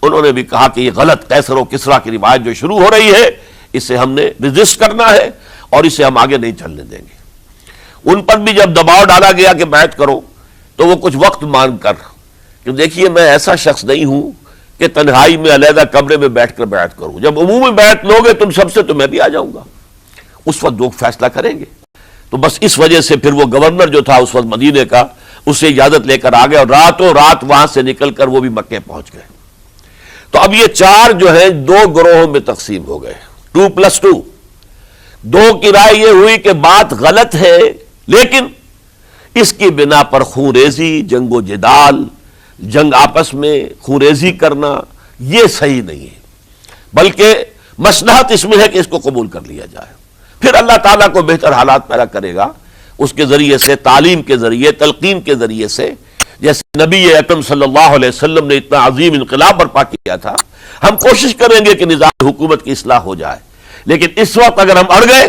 انہوں نے بھی کہا کہ یہ غلط قیصر و کسریٰ کی روایت جو شروع ہو رہی ہے اسے ہم نے ریزسٹ کرنا ہے اور اسے ہم آگے نہیں چلنے دیں گے۔ ان پر بھی جب دباؤ ڈالا گیا کہ بیعت کرو تو وہ کچھ وقت مانگ کر، کہ دیکھیے میں ایسا شخص نہیں ہوں کہ تنہائی میں علیحدہ کمرے میں بیٹھ کر بیعت کروں، جب عمومی بیعت لوگے تم سب سے تو میں بھی آ جاؤں گا، اس وقت لوگ فیصلہ کریں گے۔ تو بس اس وجہ سے پھر وہ گورنر جو تھا اس وقت مدینے کا، اس سے اجازت لے کر آ گئے اور راتوں رات وہاں سے نکل کر وہ بھی مکے پہنچ گئے۔ تو اب یہ 4 جو ہیں 2 گروہوں میں تقسیم ہو گئے، 2+2۔ 2 کی رائے یہ ہوئی کہ بات غلط ہے، لیکن اس کی بنا پر خونریزی، جنگ و جدال، جنگ آپس میں خونریزی کرنا یہ صحیح نہیں ہے، بلکہ مصلحت اس میں ہے کہ اس کو قبول کر لیا جائے۔ پھر اللہ تعالیٰ کو بہتر حالات پیدا کرے گا اس کے ذریعے سے، تعلیم کے ذریعے، تلقین کے ذریعے سے، جیسے نبی اکرم صلی اللہ علیہ وسلم نے اتنا عظیم انقلاب برپا کیا تھا۔ ہم کوشش کریں گے کہ نظام حکومت کی اصلاح ہو جائے، لیکن اس وقت اگر ہم اڑ گئے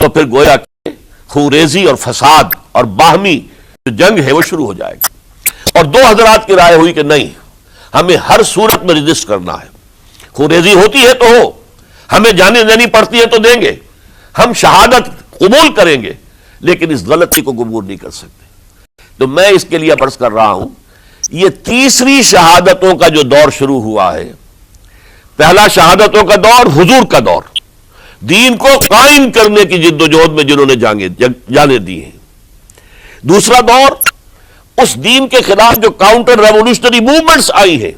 تو پھر گویا کہ خونریزی اور فساد اور باہمی جو جنگ ہے وہ شروع ہو جائے گی۔ اور 2 حضرات کی رائے ہوئی کہ نہیں، ہمیں ہر صورت میں ریزسٹ کرنا ہے، خونریزی ہوتی ہے تو ہو، ہمیں جانے دینی پڑتی ہے تو دیں گے، ہم شہادت قبول کریں گے، لیکن اس غلطی کو قبول نہیں کر سکتے۔ تو میں اس کے لیے عرض کر رہا ہوں، یہ تیسری شہادتوں کا جو دور شروع ہوا ہے، پہلا شہادتوں کا دور حضور کا دور، دین کو قائم کرنے کی جد و جہد میں جنہوں نے جانیں دی ہیں۔ دوسرا دور اس دین کے خلاف جو کاؤنٹر ریولیوشنری موومنٹس آئی ہیں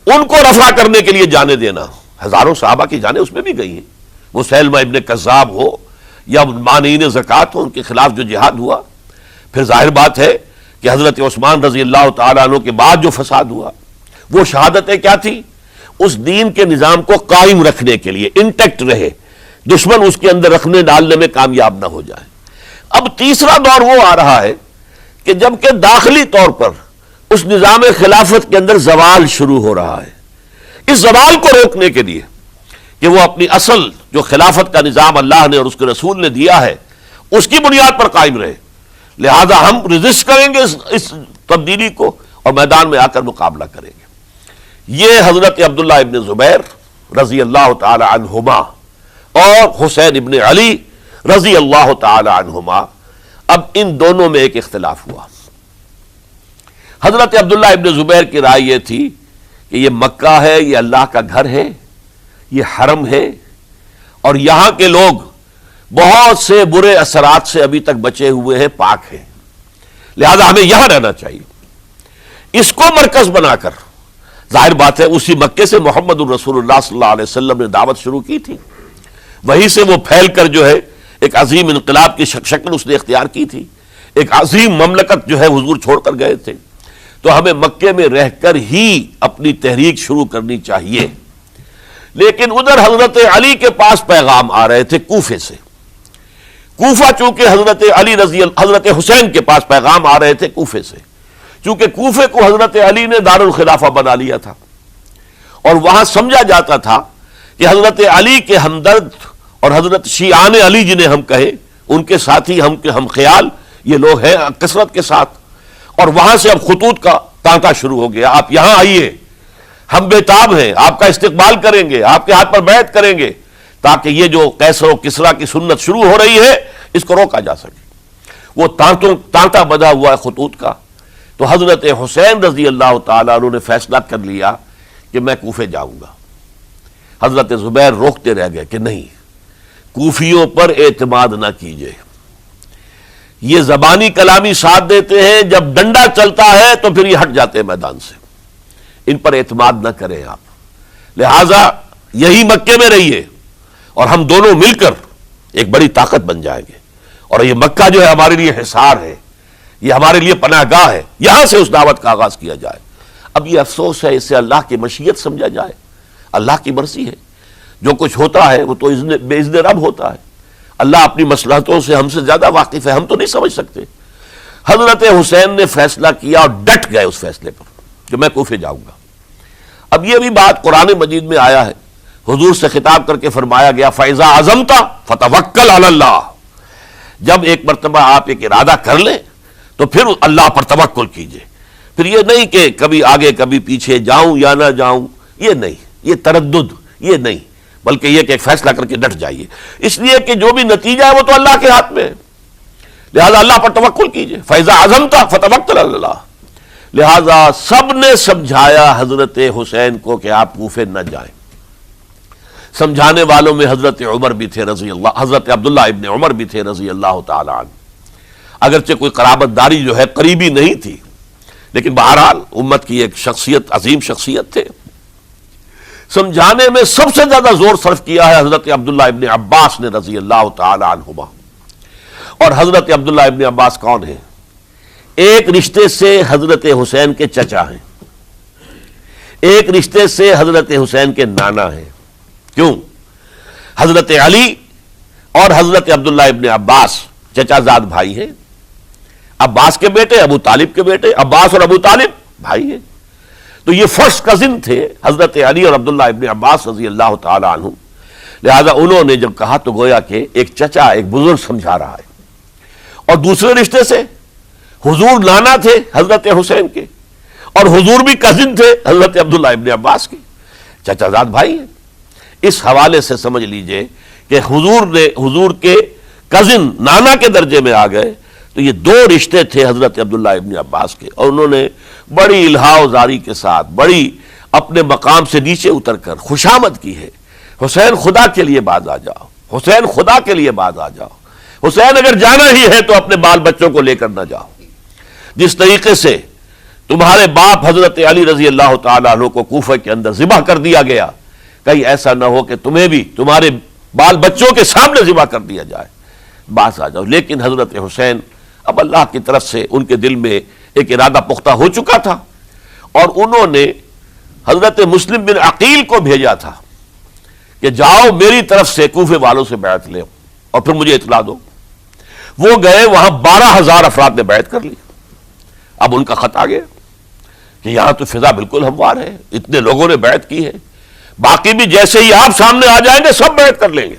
ان کو رفع کرنے کے لیے جانے دینا. ہزاروں صحابہ کی جانیں اس میں بھی گئی ہیں. وہ سیلمہ ابن کذاب ہو یا مانعین زکوٰۃ ہو، ان کے خلاف جو جہاد ہوا. پھر ظاہر بات ہے کہ حضرت عثمان رضی اللہ تعالیٰ عنہ کے بعد جو فساد ہوا وہ شہادتیں کیا تھی؟ اس دین کے نظام کو قائم رکھنے کے لیے، انٹیکٹ رہے، دشمن اس کے اندر رکھنے ڈالنے میں کامیاب نہ ہو جائے. اب تیسرا دور وہ آ رہا ہے کہ جب کہ داخلی طور پر اس نظام خلافت کے اندر زوال شروع ہو رہا ہے. اس زوال کو روکنے کے لیے کہ وہ اپنی اصل جو خلافت کا نظام اللہ نے اور اس کے رسول نے دیا ہے اس کی بنیاد پر قائم رہے، لہذا ہم ریزسٹ کریں گے اس تبدیلی کو اور میدان میں آ کر مقابلہ کریں گے. یہ حضرت عبداللہ ابن زبیر رضی اللہ تعالی عنہما اور حسین ابن علی رضی اللہ تعالی عنہما، اب ان دونوں میں ایک اختلاف ہوا. حضرت عبداللہ ابن زبیر کی رائے یہ تھی کہ یہ مکہ ہے، یہ اللہ کا گھر ہے، یہ حرم ہے، اور یہاں کے لوگ بہت سے برے اثرات سے ابھی تک بچے ہوئے ہیں، پاک ہیں، لہذا ہمیں یہاں رہنا چاہیے. اس کو مرکز بنا کر ظاہر بات ہے اسی مکے سے محمد الرسول اللہ صلی اللہ علیہ وسلم نے دعوت شروع کی تھی، وہیں سے وہ پھیل کر جو ہے ایک عظیم انقلاب کی شکل اس نے اختیار کی تھی، ایک عظیم مملکت جو ہے حضور چھوڑ کر گئے تھے. تو ہمیں مکے میں رہ کر ہی اپنی تحریک شروع کرنی چاہیے. لیکن ادھر حضرت علی کے پاس پیغام آ رہے تھے کوفے سے. کوفہ چونکہ حضرت حسین کے پاس پیغام آ رہے تھے کوفے سے، چونکہ کوفے کو حضرت علی نے دار الخلافہ بنا لیا تھا اور وہاں سمجھا جاتا تھا کہ حضرت علی کے ہمدرد اور حضرت شیعان علی جنہیں ہم کہیں ان کے ساتھی ہم خیال یہ لوگ ہیں کثرت کے ساتھ. اور وہاں سے اب خطوط کا تانتا شروع ہو گیا، آپ یہاں آئیے، ہم بےتاب ہیں، آپ کا استقبال کریں گے، آپ کے ہاتھ پر بیعت کریں گے، تاکہ یہ جو قیصر و کسریٰ کی سنت شروع ہو رہی ہے اس کو روکا جا سکے. وہ تانتا بنا ہوا ہے خطوط کا. تو حضرت حسین رضی اللہ تعالیٰ عنہ نے فیصلہ کر لیا کہ میں کوفے جاؤں گا. حضرت زبیر روکتے رہ گئے کہ نہیں، کوفیوں پر اعتماد نہ کیجیے، یہ زبانی کلامی ساتھ دیتے ہیں، جب ڈنڈا چلتا ہے تو پھر یہ ہٹ جاتے ہیں میدان سے، ان پر اعتماد نہ کریں آپ. لہذا یہی مکے میں رہیے اور ہم دونوں مل کر ایک بڑی طاقت بن جائیں گے. اور یہ مکہ جو ہے ہمارے لیے حصار ہے، یہ ہمارے لیے پناہ گاہ ہے، یہاں سے اس دعوت کا آغاز کیا جائے. اب یہ افسوس ہے، اسے اللہ کی مشیت سمجھا جائے، اللہ کی مرضی ہے. جو کچھ ہوتا ہے وہ تو بے اذن رب ہوتا ہے. اللہ اپنی مصلحتوں سے ہم سے زیادہ واقف ہے، ہم تو نہیں سمجھ سکتے. حضرت حسین نے فیصلہ کیا اور ڈٹ گئے اس فیصلے پر کہ میں کوفے جاؤں گا. اب یہ بھی بات قرآن مجید میں آیا ہے، حضور سے خطاب کر کے فرمایا گیا فَإِذَا عَزَمْتَ فَتَوَكَّلْ عَلَى اللَّهِ. جب ایک مرتبہ آپ ایک ارادہ کر لیں تو پھر اللہ پر توکل کیجئے. پھر یہ نہیں کہ کبھی آگے کبھی پیچھے جاؤں یا نہ جاؤں، یہ نہیں، یہ تردد یہ نہیں، بلکہ یہ کہ ایک فیصلہ کر کے ڈٹ جائیے، اس لیے کہ جو بھی نتیجہ ہے وہ تو اللہ کے ہاتھ میں ہے. لہذا اللہ پر توکل کیجئے. فَإِذَا عَزَمْتَ فَتَوَكَّلْ عَلَى اللَّهِ. لہذا سب نے سمجھایا حضرت حسین کو کہ آپ کوفے نہ جائیں. سمجھانے والوں میں حضرت عمر بھی تھے رضی اللہ، حضرت عبداللہ ابن عمر بھی تھے رضی اللہ تعالی عنہ. اگرچہ کوئی قرابت داری جو ہے قریبی نہیں تھی، لیکن بہرحال امت کی ایک شخصیت، عظیم شخصیت تھے. سمجھانے میں سب سے زیادہ زور صرف کیا ہے حضرت عبداللہ ابن عباس نے رضی اللہ تعالی عنہما. اور حضرت عبداللہ ابن عباس کون ہیں؟ ایک رشتے سے حضرت حسین کے چچا ہیں، ایک رشتے سے حضرت حسین کے نانا ہیں. کیوں؟ حضرت علی اور حضرت عبداللہ ابن عباس چچا زاد بھائی ہیں. عباس کے بیٹے، ابو طالب کے بیٹے، عباس اور ابو طالب بھائی ہیں. تو یہ فرسٹ کزن تھے حضرت علی اور عبداللہ ابن عباس رضی اللہ تعالی عنہ. لہذا انہوں نے جب کہا تو گویا کہ ایک چچا، ایک بزرگ سمجھا رہا ہے. اور دوسرے رشتے سے حضور نانا تھے حضرت حسین کے، اور حضور بھی کزن تھے حضرت عبداللہ ابن عباس کے، چچا زاد بھائی ہیں. اس حوالے سے سمجھ لیجئے کہ حضور کے کزن نانا کے درجے میں آ گئے. تو یہ دو رشتے تھے حضرت عبداللہ ابن عباس کے، اور انہوں نے بڑی الہا و زاری کے ساتھ، بڑی اپنے مقام سے نیچے اتر کر خوشامد کی ہے. حسین خدا کے لیے باز آ جاؤ، حسین خدا کے لیے باز آ جاؤ، حسین اگر جانا ہی ہے تو اپنے بال بچوں کو لے کر نہ جاؤ. جس طریقے سے تمہارے باپ حضرت علی رضی اللہ تعالیٰ عنہ کو کوفہ کے اندر ذبح کر دیا گیا، کہیں ایسا نہ ہو کہ تمہیں بھی تمہارے بال بچوں کے سامنے ذبح کر دیا جائے، باز آ جاؤ۔ لیکن حضرت حسین اب اللہ کی طرف سے ان کے دل میں ایک ارادہ پختہ ہو چکا تھا، اور انہوں نے حضرت مسلم بن عقیل کو بھیجا تھا کہ جاؤ میری طرف سے کوفے والوں سے بیعت لے اور پھر مجھے اطلاع دو۔ وہ گئے، وہاں 12,000 افراد نے بیعت کر لی۔ اب ان کا خط آ گیا کہ یہاں تو فضا بالکل ہموار ہے، اتنے لوگوں نے بیعت کی ہے، باقی بھی جیسے ہی آپ سامنے آ جائیں گے سب بیعت کر لیں گے،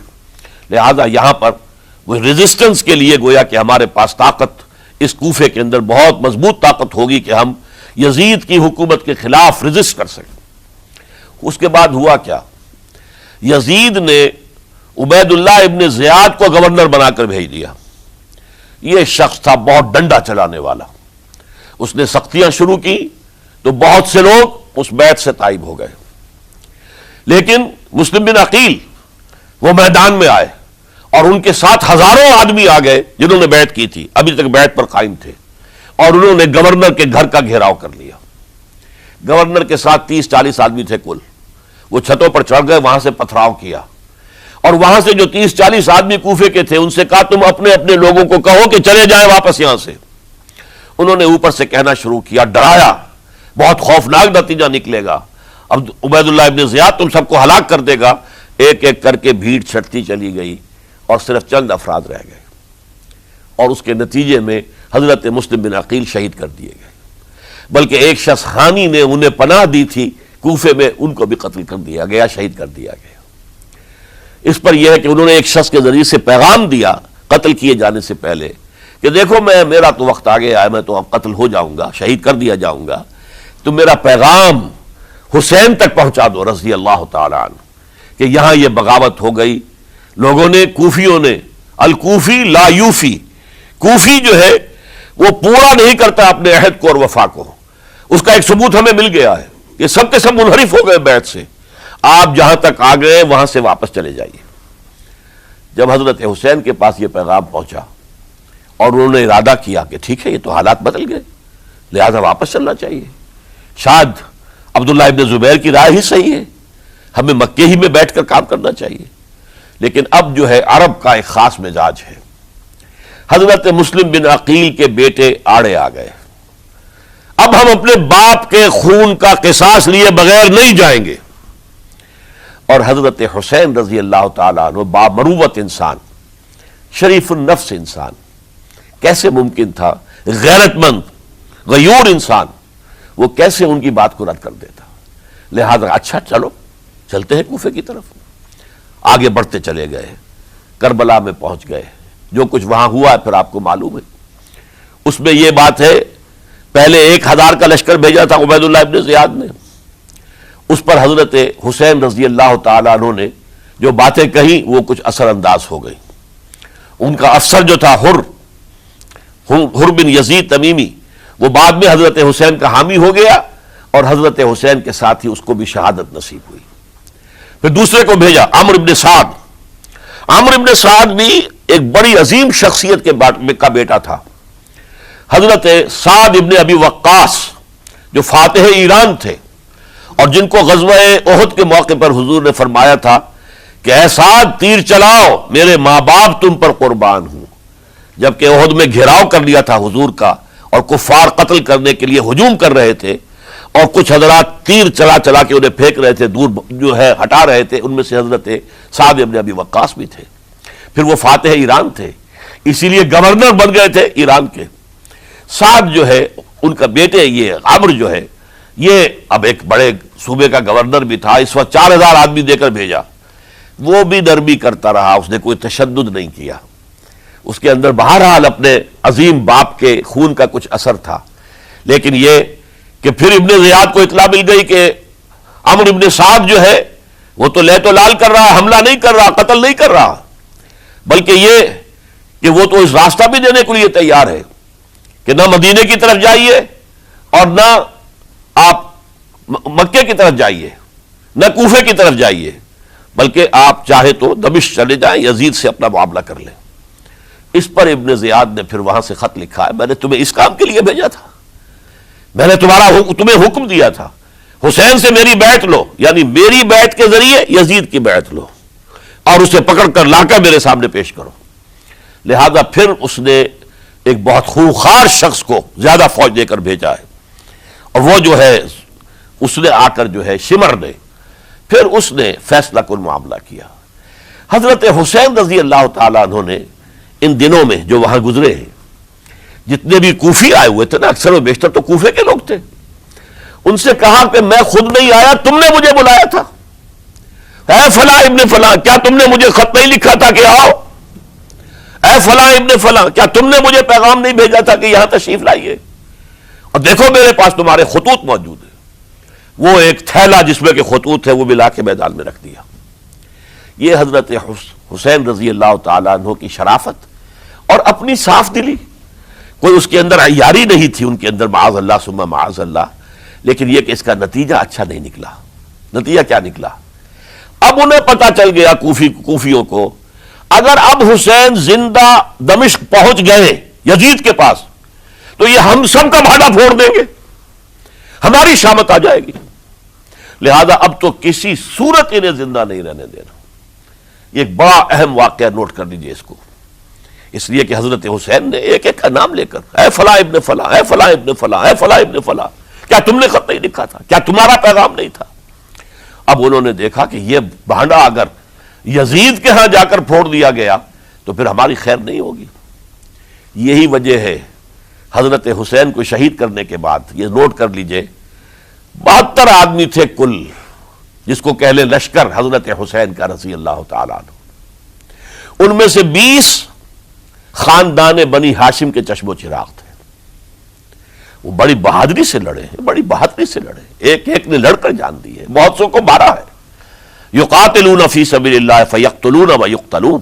لہذا یہاں پر وہ ریزسٹنس کے لیے گویا کہ ہمارے پاس طاقت اس کوفے کے اندر بہت مضبوط طاقت ہوگی کہ ہم یزید کی حکومت کے خلاف ریزسٹ کر سکیں۔ اس کے بعد ہوا کیا؟ یزید نے عبید اللہ ابن زیاد کو گورنر بنا کر بھیج دیا۔ یہ شخص تھا بہت ڈنڈا چلانے والا، اس نے سختیاں شروع کی تو بہت سے لوگ اس بیعت سے تائب ہو گئے، لیکن مسلم بن عقیل وہ میدان میں آئے اور ان کے ساتھ ہزاروں آدمی آ گئے جنہوں نے بیعت کی تھی، ابھی تک بیعت پر قائم تھے، اور انہوں نے گورنر کے گھر کا گھیراؤ کر لیا۔ گورنر کے ساتھ 30-40 آدمی تھے کل، وہ چھتوں پر چڑھ گئے، وہاں سے پتھراؤ کیا، اور وہاں سے جو 30-40 آدمی کوفے کے تھے ان سے کہا تم اپنے اپنے لوگوں کو کہو کہ چلے جائیں واپس یہاں سے۔ انہوں نے اوپر سے کہنا شروع کیا، ڈرایا، بہت خوفناک نتیجہ نکلے گا، اب عبید اللہ ابن زیاد تم سب کو ہلاک کر دے گا۔ ایک ایک کر کے بھیڑ چھٹتی چلی گئی اور صرف چند افراد رہ گئے، اور اس کے نتیجے میں حضرت مسلم بن عقیل شہید کر دیے گئے، بلکہ ایک شخص خانی نے انہیں پناہ دی تھی کوفے میں، ان کو بھی قتل کر دیا گیا، شہید کر دیا گیا۔ اس پر یہ ہے کہ انہوں نے ایک شخص کے ذریعے سے پیغام دیا قتل کیے جانے سے پہلے کہ دیکھو میرا تو وقت آ گیا ہے، میں تو اب قتل ہو جاؤں گا، شہید کر دیا جاؤں گا، تو میرا پیغام حسین تک پہنچا دو رضی اللہ تعالیٰ عنہ کہ یہاں یہ بغاوت ہو گئی، لوگوں نے، کوفیوں نے، الکوفی لا یوفی، کوفی جو ہے وہ پورا نہیں کرتا اپنے عہد کو اور وفا کو، اس کا ایک ثبوت ہمیں مل گیا ہے، یہ سب کے سب منحرف ہو گئے بیعت سے، آپ جہاں تک آ گئے وہاں سے واپس چلے جائیے۔ جب حضرت حسین کے پاس یہ پیغام پہنچا اور انہوں نے ارادہ کیا کہ ٹھیک ہے یہ تو حالات بدل گئے، لہذا واپس چلنا چاہیے، شاید عبداللہ ابن زبیر کی رائے ہی صحیح ہے، ہمیں مکے ہی میں بیٹھ کر کام کرنا چاہیے، لیکن اب جو ہے عرب کا ایک خاص مزاج ہے۔ حضرت مسلم بن عقیل کے بیٹے آڑے آ گئے، اب ہم اپنے باپ کے خون کا قصاص لیے بغیر نہیں جائیں گے، اور حضرت حسین رضی اللہ تعالیٰ عنہ بامروت انسان، شریف النفس انسان، کیسے ممکن تھا غیرت مند غیور انسان وہ کیسے ان کی بات کو رد کر دیتا؟ لہذا اچھا چلو چلتے ہیں کوفے کی طرف۔ آگے بڑھتے چلے گئے، کربلا میں پہنچ گئے، جو کچھ وہاں ہوا ہے پھر آپ کو معلوم ہے۔ اس میں یہ بات ہے پہلے 1000 کا لشکر بھیجا تھا عبید اللہ ابن زیاد نے، اس پر حضرت حسین رضی اللہ تعالیٰ عنہ نے جو باتیں کہیں وہ کچھ اثر انداز ہو گئی۔ ان کا افسر جو تھا حر بن یزید تمیمی، وہ بعد میں حضرت حسین کا حامی ہو گیا، اور حضرت حسین کے ساتھ ہی اس کو بھی شہادت نصیب ہوئی۔ پھر دوسرے کو بھیجا عمرو بن سعد۔ عمرو بن سعد بھی ایک بڑی عظیم شخصیت کا بیٹا تھا، حضرت سعد ابن ابی وقاص جو فاتح ایران تھے، اور جن کو غزوہ احد کے موقع پر حضور نے فرمایا تھا کہ اے سعد تیر چلاؤ، میرے ماں باپ تم پر قربان ہوں۔ جبکہ احد میں گھیراؤ کر لیا تھا حضور کا، اور کفار قتل کرنے کے لیے ہجوم کر رہے تھے، اور کچھ حضرات تیر چلا چلا کے انہیں پھینک رہے تھے، دور جو ہے ہٹا رہے تھے، ان میں سے حضرت سعد ابن ابی وقاص بھی تھے۔ پھر وہ فاتح ایران تھے، اسی لیے گورنر بن گئے تھے ایران کے۔ سعد جو ہے ان کا بیٹے، یہ عمرو جو ہے یہ اب ایک بڑے صوبے کا گورنر بھی تھا، اس وقت 4000 آدمی دے کر بھیجا، وہ بھی نرمی کرتا رہا، اس نے کوئی تشدد نہیں کیا، اس کے اندر بہرحال اپنے عظیم باپ کے خون کا کچھ اثر تھا۔ لیکن یہ کہ پھر ابن زیاد کو اطلاع مل گئی کہ عمرو ابن سعد جو ہے وہ تو لے تو لال کر رہا، حملہ نہیں کر رہا، قتل نہیں کر رہا، بلکہ یہ کہ وہ تو اس راستہ بھی دینے کے لیے تیار ہے کہ نہ مدینے کی طرف جائیے اور نہ آپ مکے کی طرف جائیے، نہ کوفے کی طرف جائیے، بلکہ آپ چاہے تو دمشق چلے جائیں، یزید سے اپنا معاملہ کر لیں۔ اس پر ابن زیاد نے پھر وہاں سے خط لکھا ہے، میں نے تمہیں اس کام کے لیے بھیجا تھا، میں نے تمہیں حکم دیا تھا حسین سے میری بیعت لو، یعنی میری بیعت کے ذریعے یزید کی بیعت لو اور اسے پکڑ کر لا کر میرے سامنے پیش کرو۔ لہذا پھر اس نے ایک بہت خوخار شخص کو زیادہ فوج دے کر بھیجا ہے، اور وہ جو ہے اس نے آ کر جو ہے شمر نے پھر اس نے فیصلہ کن معاملہ کیا۔ حضرت حسین رضی اللہ تعالیٰ عنہ نے ان دنوں میں جو وہاں گزرے ہیں، جتنے بھی کوفی آئے ہوئے تھے نا، اکثر و بیشتر تو کوفے کے لوگ تھے، ان سے کہا کہ میں خود نہیں آیا، تم نے مجھے بلایا تھا، اے فلاں ابن فلاں کیا تم نے مجھے خط نہیں لکھا تھا کہ آؤ؟ اے فلاں ابن فلاں کیا تم نے مجھے پیغام نہیں بھیجا تھا کہ یہاں تشریف لائیے؟ اور دیکھو میرے پاس تمہارے خطوط موجود ہیں۔ وہ ایک تھیلا جس میں کہ خطوط ہے وہ بھی لا کے میدان میں رکھ دیا۔ یہ حضرت حسین رضی اللہ تعالیٰ عنہ کی شرافت اور اپنی صاف دلی، کوئی اس کے اندر عیاری نہیں تھی ان کے اندر، معاذ اللہ ثم معاذ اللہ، لیکن یہ کہ اس کا نتیجہ اچھا نہیں نکلا۔ نتیجہ کیا نکلا؟ اب انہیں پتا چل گیا کوفیوں کو، اگر اب حسین زندہ دمشق پہنچ گئے یزید کے پاس تو یہ ہم سب کا بھالا پھوڑ دیں گے، ہماری شامت آ جائے گی، لہذا اب تو کسی صورت انہیں زندہ نہیں رہنے دینا۔ یہ ایک بڑا اہم واقعہ نوٹ کر لیجئے اس کو، اس لیے کہ حضرت حسین نے ایک ایک کا نام لے کر، اے فلاں ابن فلاں، اے فلاں ابن فلاں، اے فلاں ابن فلاں، کیا تم نے خط نہیں لکھا تھا؟ کیا تمہارا پیغام نہیں تھا؟ اب انہوں نے دیکھا کہ یہ بھانڈا اگر یزید کے ہاں جا کر پھوڑ دیا گیا تو پھر ہماری خیر نہیں ہوگی۔ یہی وجہ ہے حضرت حسین کو شہید کرنے کے بعد، یہ نوٹ کر لیجئے، 72 آدمی تھے کل، جس کو کہہ لیں لشکر حضرت حسین کا رضی اللہ تعالیٰ عنہ، ان میں سے 20 خاندان بنی ہاشم کے چشم و چراغ تھے۔ وہ بڑی بہادری سے لڑے ہیں، بڑی بہادری سے لڑے، ایک ایک نے لڑ کر جان دی ہے، بہت سو کو مارا ہے۔ یقاتلون فی سبیل اللہ فیقتلون ویقتلون،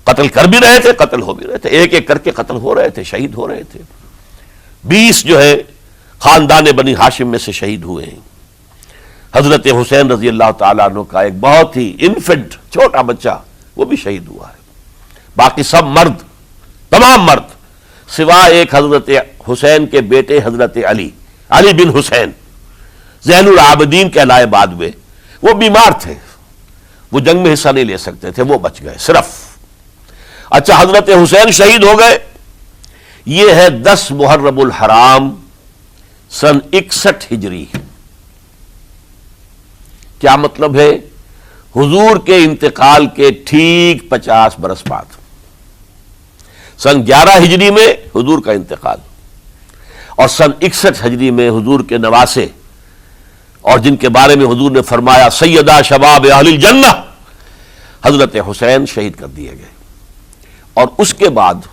قتل کر بھی رہے تھے، قتل ہو بھی رہے تھے، ایک ایک کر کے قتل ہو رہے تھے، شہید ہو رہے تھے۔ 20 جو ہے خاندان بنی ہاشم میں سے شہید ہوئے ہیں۔ حضرت حسین رضی اللہ تعالیٰ عنہ کا ایک بہت ہی انفنٹ چھوٹا بچہ وہ بھی شہید ہوا ہے۔ باقی سب مرد، تمام مرد، سوائے ایک حضرت حسین کے بیٹے حضرت علی بن حسین زین العابدین کہلائے بعد میں، وہ بیمار تھے، وہ جنگ میں حصہ نہیں لے سکتے تھے، وہ بچ گئے صرف۔ اچھا، حضرت حسین شہید ہو گئے، یہ ہے 10 محرم الحرام سن 61 ہجری۔ کیا مطلب ہے؟ حضور کے انتقال کے ٹھیک 50 برس بعد، سن 11 ہجری میں حضور کا انتقال، اور سن 61 ہجری میں حضور کے نواسے، اور جن کے بارے میں حضور نے فرمایا سیدہ شباب اہل الجنہ، حضرت حسین شہید کر دیے گئے۔ اور اس کے بعد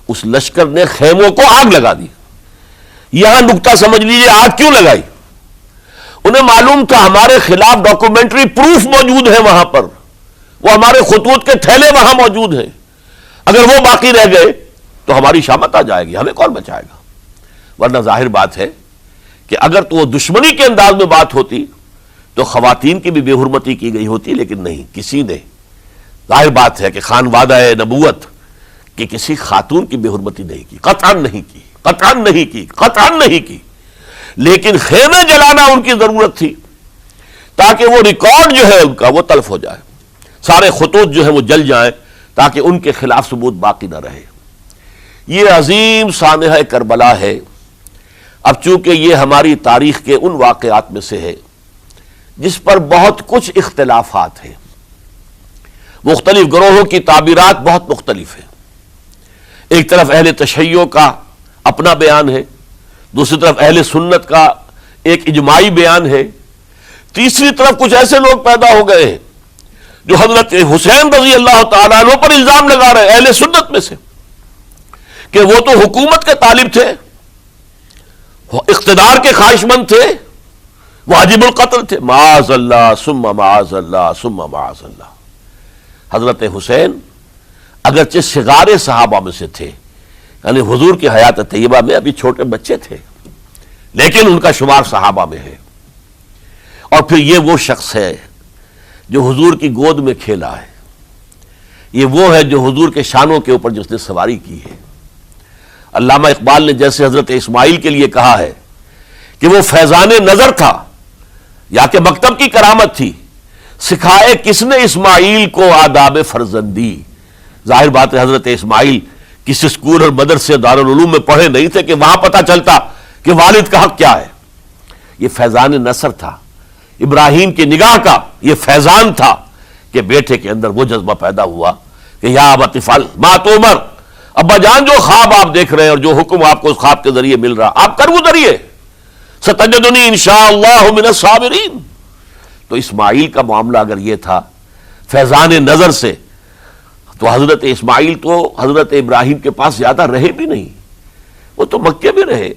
اس لشکر نے خیموں کو آگ لگا دی۔ یہاں نکتہ سمجھ لیجیے، آگ کیوں لگائی؟ انہیں معلوم تھا ہمارے خلاف ڈاکومنٹری پروف موجود ہے وہاں پر، وہ ہمارے خطوط کے تھیلے وہاں موجود ہیں، اگر وہ باقی رہ گئے تو ہماری شامت آ جائے گی، ہمیں کون بچائے گا؟ ورنہ ظاہر بات ہے کہ اگر تو وہ دشمنی کے انداز میں بات ہوتی تو خواتین کی بھی بے حرمتی کی گئی ہوتی، لیکن نہیں، کسی نے، ظاہر بات ہے کہ خانوادہ نبوت کہ کسی خاتون کی بے حرمتی نہیں کی، قطعاً نہیں کی، قطعاً نہیں کی، قطعاً نہیں کی، لیکن خیمے جلانا ان کی ضرورت تھی تاکہ وہ ریکارڈ جو ہے ان کا وہ تلف ہو جائے، سارے خطوط جو ہیں وہ جل جائیں تاکہ ان کے خلاف ثبوت باقی نہ رہے۔ یہ عظیم سانحہ کربلا ہے۔ اب چونکہ یہ ہماری تاریخ کے ان واقعات میں سے ہے جس پر بہت کچھ اختلافات ہیں، مختلف گروہوں کی تعبیرات بہت مختلف ہیں۔ ایک طرف اہل تشیع کا اپنا بیان ہے، دوسری طرف اہل سنت کا ایک اجماعی بیان ہے، تیسری طرف کچھ ایسے لوگ پیدا ہو گئے ہیں جو حضرت حسین رضی اللہ تعالیٰ عنہ پر الزام لگا رہے ہیں اہل سنت میں سے کہ وہ تو حکومت کے طالب تھے، اقتدار کے خواہش مند تھے، واجب القتل تھے۔ معاذ اللہ ثم معاذ اللہ ثم معاذ اللہ۔ حضرت حسین اگرچہ صغار صحابہ میں سے تھے، یعنی حضور کی حیات طیبہ میں ابھی چھوٹے بچے تھے، لیکن ان کا شمار صحابہ میں ہے۔ اور پھر یہ وہ شخص ہے جو حضور کی گود میں کھیلا ہے، یہ وہ ہے جو حضور کے شانوں کے اوپر جس نے سواری کی ہے۔ علامہ اقبال نے جیسے حضرت اسماعیل کے لیے کہا ہے کہ وہ فیضان نظر تھا یا کہ مکتب کی کرامت تھی، سکھائے کس نے اسماعیل کو آداب فرزندی۔ ظاہر بات ہے حضرت اسماعیل کسی اسکول اور مدرسے دارالعلوم میں پڑھے نہیں تھے کہ وہاں پتہ چلتا کہ والد کا حق کیا ہے۔ یہ فیضان نصر تھا، ابراہیم کی نگاہ کا یہ فیضان تھا کہ بیٹے کے اندر وہ جذبہ پیدا ہوا کہ یا ابت افعل ما تؤمر، ابا جان جو خواب آپ دیکھ رہے ہیں اور جو حکم آپ کو اس خواب کے ذریعے مل رہا آپ کر گزریے، ستجدنی انشاءاللہ من الصابرین۔ تو اسماعیل کا معاملہ اگر یہ تھا فیضان نظر سے، تو حضرت اسماعیل تو حضرت ابراہیم کے پاس زیادہ رہے بھی نہیں، وہ تو مکے میں رہے۔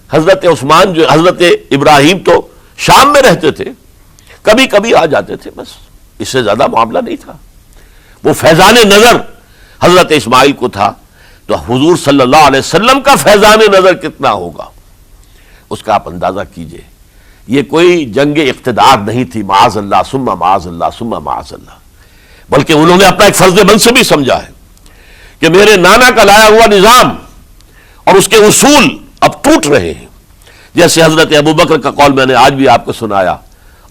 حضرت عثمان جو حضرت ابراہیم تو شام میں رہتے تھے، کبھی کبھی آ جاتے تھے، بس اس سے زیادہ معاملہ نہیں تھا۔ وہ فیضان نظر حضرت اسماعیل کو تھا، تو حضور صلی اللہ علیہ وسلم کا فیضان نظر کتنا ہوگا اس کا آپ اندازہ کیجئے۔ یہ کوئی جنگ اقتدار نہیں تھی، معاذ اللہ ثم معاذ اللہ ثم معاذ اللہ، بلکہ انہوں نے اپنا ایک فرض منصبی سمجھا ہے کہ میرے نانا کا لایا ہوا نظام اور اس کے اصول اب ٹوٹ رہے ہیں۔ جیسے حضرت ابوبکر کا قول میں نے آج بھی آپ کو سنایا،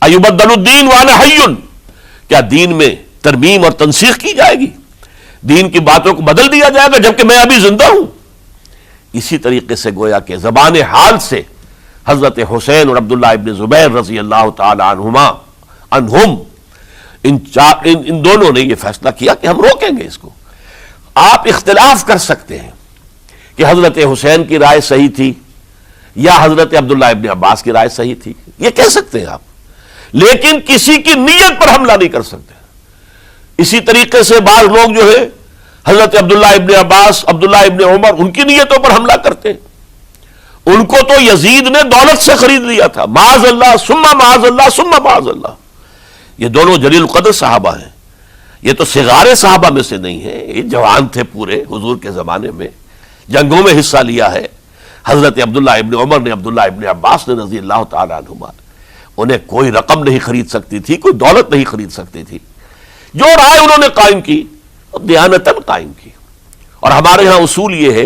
ایبدل الدین وانا حی، کیا دین میں ترمیم اور تنسیخ کی جائے گی، دین کی باتوں کو بدل دیا جائے گا جبکہ میں ابھی زندہ ہوں۔ اسی طریقے سے گویا کہ زبان حال سے حضرت حسین اور عبداللہ ابن زبیر رضی اللہ تعالی عنہم ان دونوں نے یہ فیصلہ کیا کہ ہم روکیں گے اس کو۔ آپ اختلاف کر سکتے ہیں کہ حضرت حسین کی رائے صحیح تھی یا حضرت عبداللہ ابن عباس کی رائے صحیح تھی، یہ کہہ سکتے ہیں آپ، لیکن کسی کی نیت پر حملہ نہیں کر سکتے۔ اسی طریقے سے بعض لوگ جو ہے حضرت عبداللہ ابن عباس، عبداللہ ابن عمر، ان کی نیتوں پر حملہ کرتے، ان کو تو یزید نے دولت سے خرید لیا تھا، معاذ اللہ ثم معاذ اللہ ثم معاذ اللہ۔ یہ دونوں جلیل القدر صحابہ ہیں، یہ تو صغار صحابہ میں سے نہیں ہیں، یہ جوان تھے پورے حضور کے زمانے میں، جنگوں میں حصہ لیا ہے۔ حضرت عبداللہ ابن عمر نے، عبداللہ ابن عباس نے رضی اللہ تعالی عنہما، انہیں کوئی رقم نہیں خرید سکتی تھی، کوئی دولت نہیں خرید سکتی تھی۔ جو رائے انہوں نے قائم کی وہ دیانتاً قائم کی۔ اور ہمارے ہاں اصول یہ ہے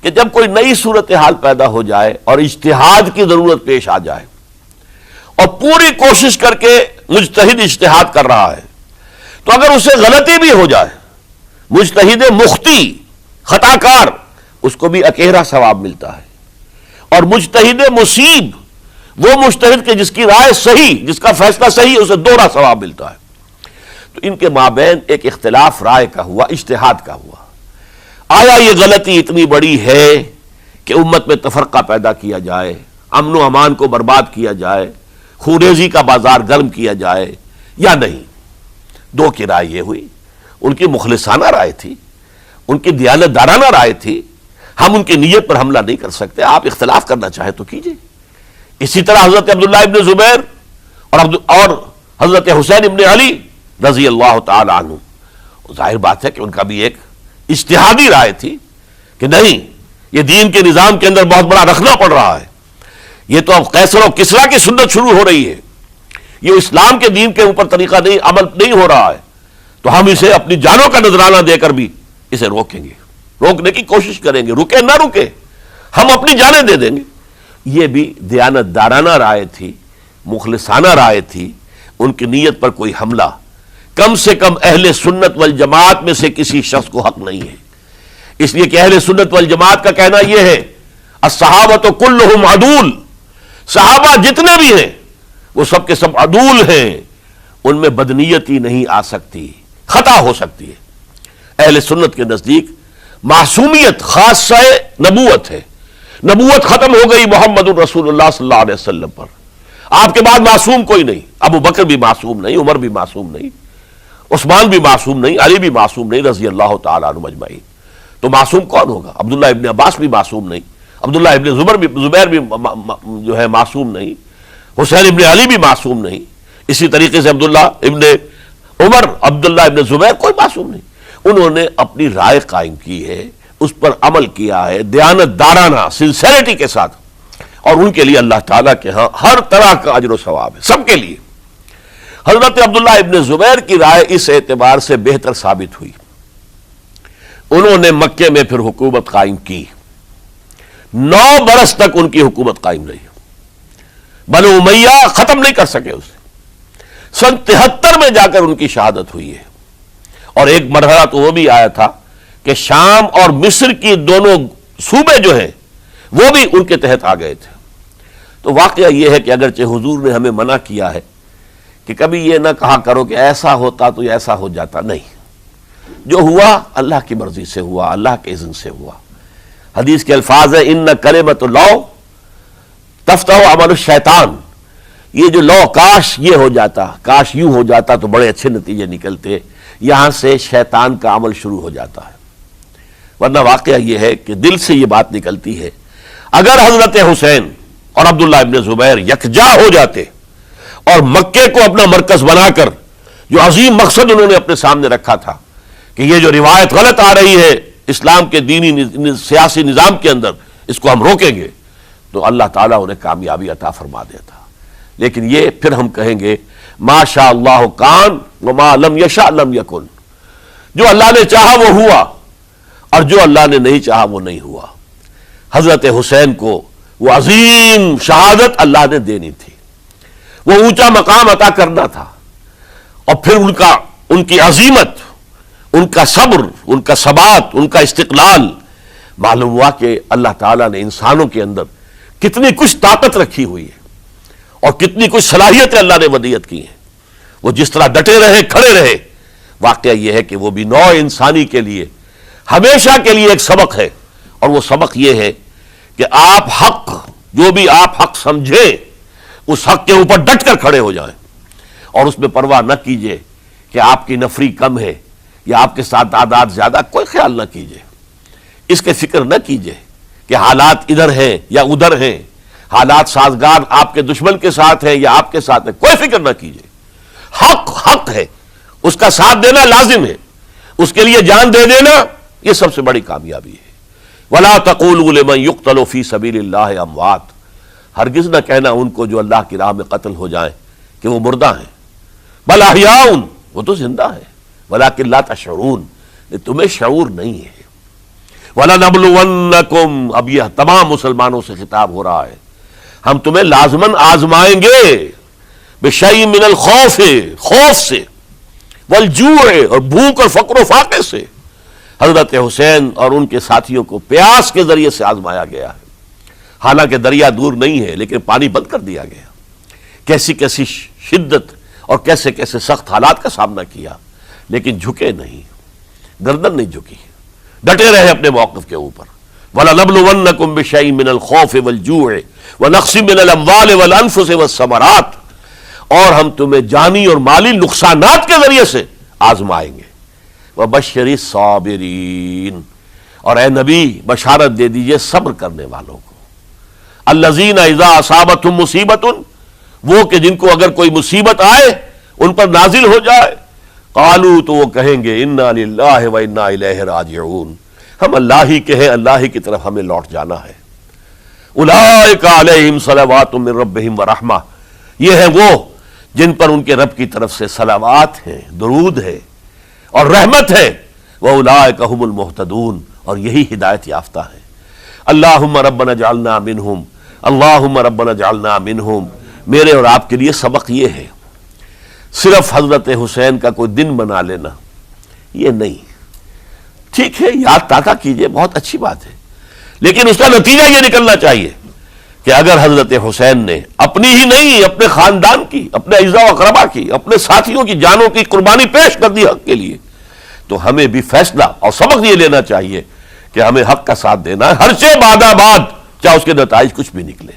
کہ جب کوئی نئی صورتحال پیدا ہو جائے اور اجتہاد کی ضرورت پیش آ جائے اور پوری کوشش کر کے مجتہد اجتہاد کر رہا ہے، تو اگر اسے غلطی بھی ہو جائے، مجتہد مختی خطا کار، اس کو بھی اکیرا ثواب ملتا ہے، اور مجتہد مصیب وہ مجتہد کہ جس کی رائے صحیح، جس کا فیصلہ صحیح، اسے دوہرا ثواب ملتا ہے۔ تو ان کے مابین ایک اختلاف رائے کا ہوا، اجتہاد کا ہوا۔ آیا یہ غلطی اتنی بڑی ہے کہ امت میں تفرقہ پیدا کیا جائے، امن و امان کو برباد کیا جائے، خوریزی کا بازار گرم کیا جائے، یا نہیں؟ دو کی رائے یہ ہوئی، ان کی مخلصانہ رائے تھی، ان کی دیانت دارانہ رائے تھی، ہم ان کی نیت پر حملہ نہیں کر سکتے، آپ اختلاف کرنا چاہیں تو کیجئے۔ اسی طرح حضرت عبداللہ ابن زبیر اور حضرت حسین ابن علی رضی اللہ تعالی عنہ، ظاہر بات ہے کہ ان کا بھی ایک اجتہادی رائے تھی کہ نہیں، یہ دین کے نظام کے اندر بہت بڑا رکھنا پڑ رہا ہے، یہ تو اب قیصر و کسریٰ کی سنت شروع ہو رہی ہے، یہ اسلام کے دین کے اوپر طریقہ نہیں، عمل نہیں ہو رہا ہے، تو ہم اسے اپنی جانوں کا نذرانہ دے کر بھی اسے روکیں گے، روکنے کی کوشش کریں گے، رکے نہ رکے ہم اپنی جانیں دے دیں گے۔ یہ بھی دیانت دارانہ رائے تھی، مخلصانہ رائے تھی، ان کی نیت پر کوئی حملہ کم سے کم اہل سنت والجماعت میں سے کسی شخص کو حق نہیں ہے۔ اس لیے کہ اہل سنت والجماعت کا کہنا یہ ہے، الصحابۃ کلہم عدول، صحابہ جتنے بھی ہیں وہ سب کے سب عدول ہیں، ان میں بدنیتی نہیں آ سکتی، خطا ہو سکتی ہے۔ اہل سنت کے نزدیک معصومیت خاصہ نبوت ہے، نبوت ختم ہو گئی محمد الرسول اللہ صلی اللہ علیہ وسلم پر، آپ کے بعد معصوم کوئی نہیں، ابو بکر بھی معصوم نہیں، عمر بھی معصوم نہیں، عثمان بھی معصوم نہیں، علی بھی معصوم نہیں رضی اللہ تعالیٰ عنہ اجمعین۔ تو معصوم کون ہوگا؟ عبداللہ ابن عباس بھی معصوم نہیں، عبداللہ ابن زبیر بھی جو ہے معصوم نہیں، حسین ابن علی بھی معصوم نہیں، اسی طریقے سے عبداللہ ابن عمر، عبداللہ ابن زبیر کوئی معصوم نہیں۔ انہوں نے اپنی رائے قائم کی ہے، اس پر عمل کیا ہے دیانت دارانہ سنسیریٹی کے ساتھ، اور ان کے لیے اللہ تعالیٰ کے ہاں ہر طرح کا اجر و ثواب ہے، سب کے لیے۔ حضرت عبداللہ ابن زبیر کی رائے اس اعتبار سے بہتر ثابت ہوئی انہوں نے مکے میں پھر حکومت قائم کی، 9 برس تک ان کی حکومت قائم رہی، بنو امیہ ختم نہیں کر سکے اسے، سن 73 میں جا کر ان کی شہادت ہوئی ہے، اور ایک مرحلہ تو وہ بھی آیا تھا کہ شام اور مصر کی دونوں صوبے جو ہیں وہ بھی ان کے تحت آ گئے تھے۔ تو واقعہ یہ ہے کہ اگرچہ حضور نے ہمیں منع کیا ہے کہ کبھی یہ نہ کہا کرو کہ ایسا ہوتا تو ایسا ہو جاتا، نہیں، جو ہوا اللہ کی مرضی سے ہوا، اللہ کے اذن سے ہوا۔ حدیث کے الفاظ ہیں ان کلمۃ اللہ تفتح عمل الشیطان، یہ جو لو کاش یہ ہو جاتا، کاش یوں ہو جاتا تو بڑے اچھے نتیجے نکلتے، یہاں سے شیطان کا عمل شروع ہو جاتا ہے۔ ورنہ واقعہ یہ ہے کہ دل سے یہ بات نکلتی ہے، اگر حضرت حسین اور عبداللہ ابن زبیر یکجا ہو جاتے اور مکے کو اپنا مرکز بنا کر جو عظیم مقصد انہوں نے اپنے سامنے رکھا تھا کہ یہ جو روایت غلط آ رہی ہے اسلام کے دینی سیاسی نظام کے اندر، اس کو ہم روکیں گے، تو اللہ تعالیٰ انہیں کامیابی عطا فرما دیتا۔ لیکن یہ پھر ہم کہیں گے ما شاء اللہ کان وما لم یشاء لم یکن، جو اللہ نے چاہا وہ ہوا اور جو اللہ نے نہیں چاہا وہ نہیں ہوا۔ حضرت حسین کو وہ عظیم شہادت اللہ نے دینی تھی، وہ اونچا مقام عطا کرنا تھا، اور پھر ان کی عظیمت، ان کا صبر، ان کا ثبات، ان کا استقلال، معلوم ہوا کہ اللہ تعالیٰ نے انسانوں کے اندر کتنی کچھ طاقت رکھی ہوئی ہے اور کتنی کچھ صلاحیتیں اللہ نے ودیعت کی ہیں۔ وہ جس طرح ڈٹے رہے، کھڑے رہے، واقعہ یہ ہے کہ وہ بھی نوع انسانی کے لیے ہمیشہ کے لیے ایک سبق ہے، اور وہ سبق یہ ہے کہ آپ حق، جو بھی آپ حق سمجھیں اس حق کے اوپر ڈٹ کر کھڑے ہو جائیں، اور اس میں پرواہ نہ کیجئے کہ آپ کی نفری کم ہے یا آپ کے ساتھ تعداد زیادہ، کوئی خیال نہ کیجئے، اس کے فکر نہ کیجئے کہ حالات ادھر ہیں یا ادھر ہیں، حالات سازگار آپ کے دشمن کے ساتھ ہیں یا آپ کے ساتھ ہیں، کوئی فکر نہ کیجئے۔ حق حق ہے، اس کا ساتھ دینا لازم ہے، اس کے لیے جان دے دینا یہ سب سے بڑی کامیابی ہے۔ وَلَا تَقُولُوا لِمَنْ يُقْتَلُ فِي سَبِيلِ اللَّهِ أَمْوَاتٌ، ہرگز نہ کہنا ان کو جو اللہ کی راہ میں قتل ہو جائیں کہ وہ مردہ ہیں، بل احیاء، وہ تو زندہ ہے، وَلَٰكِن لَا تَشْعُرُونَ، تمہیں شعور نہیں ہے۔ وَلَنَبْلُوَنَّكُمْ، اب یہ تمام مسلمانوں سے خطاب ہو رہا ہے، ہم تمہیں لازماً آزمائیں گے، بِشَيْءٍ مِّنَ الْخَوْفِ، خوف سے، وَالْجُوعِ، اور بھوک اور فقر و فاقے سے۔ حضرت حسین اور ان کے ساتھیوں کو پیاس کے ذریعے سے آزمایا گیا ہے، حالانکہ دریا دور نہیں ہے لیکن پانی بند کر دیا گیا، کیسی کیسی شدت اور کیسے کیسے سخت حالات کا سامنا کیا، لیکن جھکے نہیں، گردن نہیں جھکی، ڈٹے رہے اپنے موقف کے اوپر۔ وَلَنَبْلُوَنَّكُمْ بِشَيْءٍ مِّنَ الْخَوْفِ وَالْجُوعِ وَنَقْصٍ مِّنَ الْأَمْوَالِ وَالْأَنفُسِ وَالثَّمَرَاتِ، اور ہم تمہیں جانی اور مالی نقصانات کے ذریعے سے آزمائیں گے۔ وَبَشِّرِ الصَّابِرِينَ، اور اے نبی بشارت دے دیجئے صبر کرنے والوں کو۔ الَّذِينَ إِذَا أَصَابَتْهُمْ مُصِيبَةٌ، وہ کہ جن کو اگر کوئی مصیبت آئے، ان پر نازل ہو جائے، قالوا، تو وہ کہیں گے اِنَّا لِلَّهِ وَإِنَّا إِلَيْهِ راجعون، ہم اللہ ہی کے ہیں، اللہ ہی کی طرف ہمیں لوٹ جانا ہے۔ اولئک علیہم صلوات من ربہم ورحمہ، یہ ہیں وہ جن پر ان کے رب کی طرف سے صلوات ہیں، درود ہے اور رحمت ہے، وَأُولَئِكَ هُمُ الْمُهْتَدُونَ، اور یہی ہدایت یافتہ ہیں۔ اللہم ربنا اجعلنا منہم، اللہم ربنا اجعلنا منہم، میرے اور آپ کے لیے سبق یہ ہے، صرف حضرت حسین کا کوئی دن بنا لینا یہ نہیں، ٹھیک ہے یاد تازہ کیجئے، بہت اچھی بات ہے، لیکن اس کا نتیجہ یہ نکلنا چاہیے کہ اگر حضرت حسین نے اپنی ہی نہیں، اپنے خاندان کی، اپنے اعزاء و اقربا کی، اپنے ساتھیوں کی جانوں کی قربانی پیش کر دی حق کے لیے، تو ہمیں بھی فیصلہ اور سبق یہ لینا چاہیے کہ ہمیں حق کا ساتھ دینا ہے، ہر سے بعد چاہے اس کے نتائج کچھ بھی نکلے۔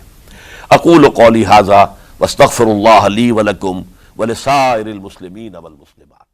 اقول قولی ھذا واستغفر اللہ لی ولکم ولسائر المسلمین والمسلمات۔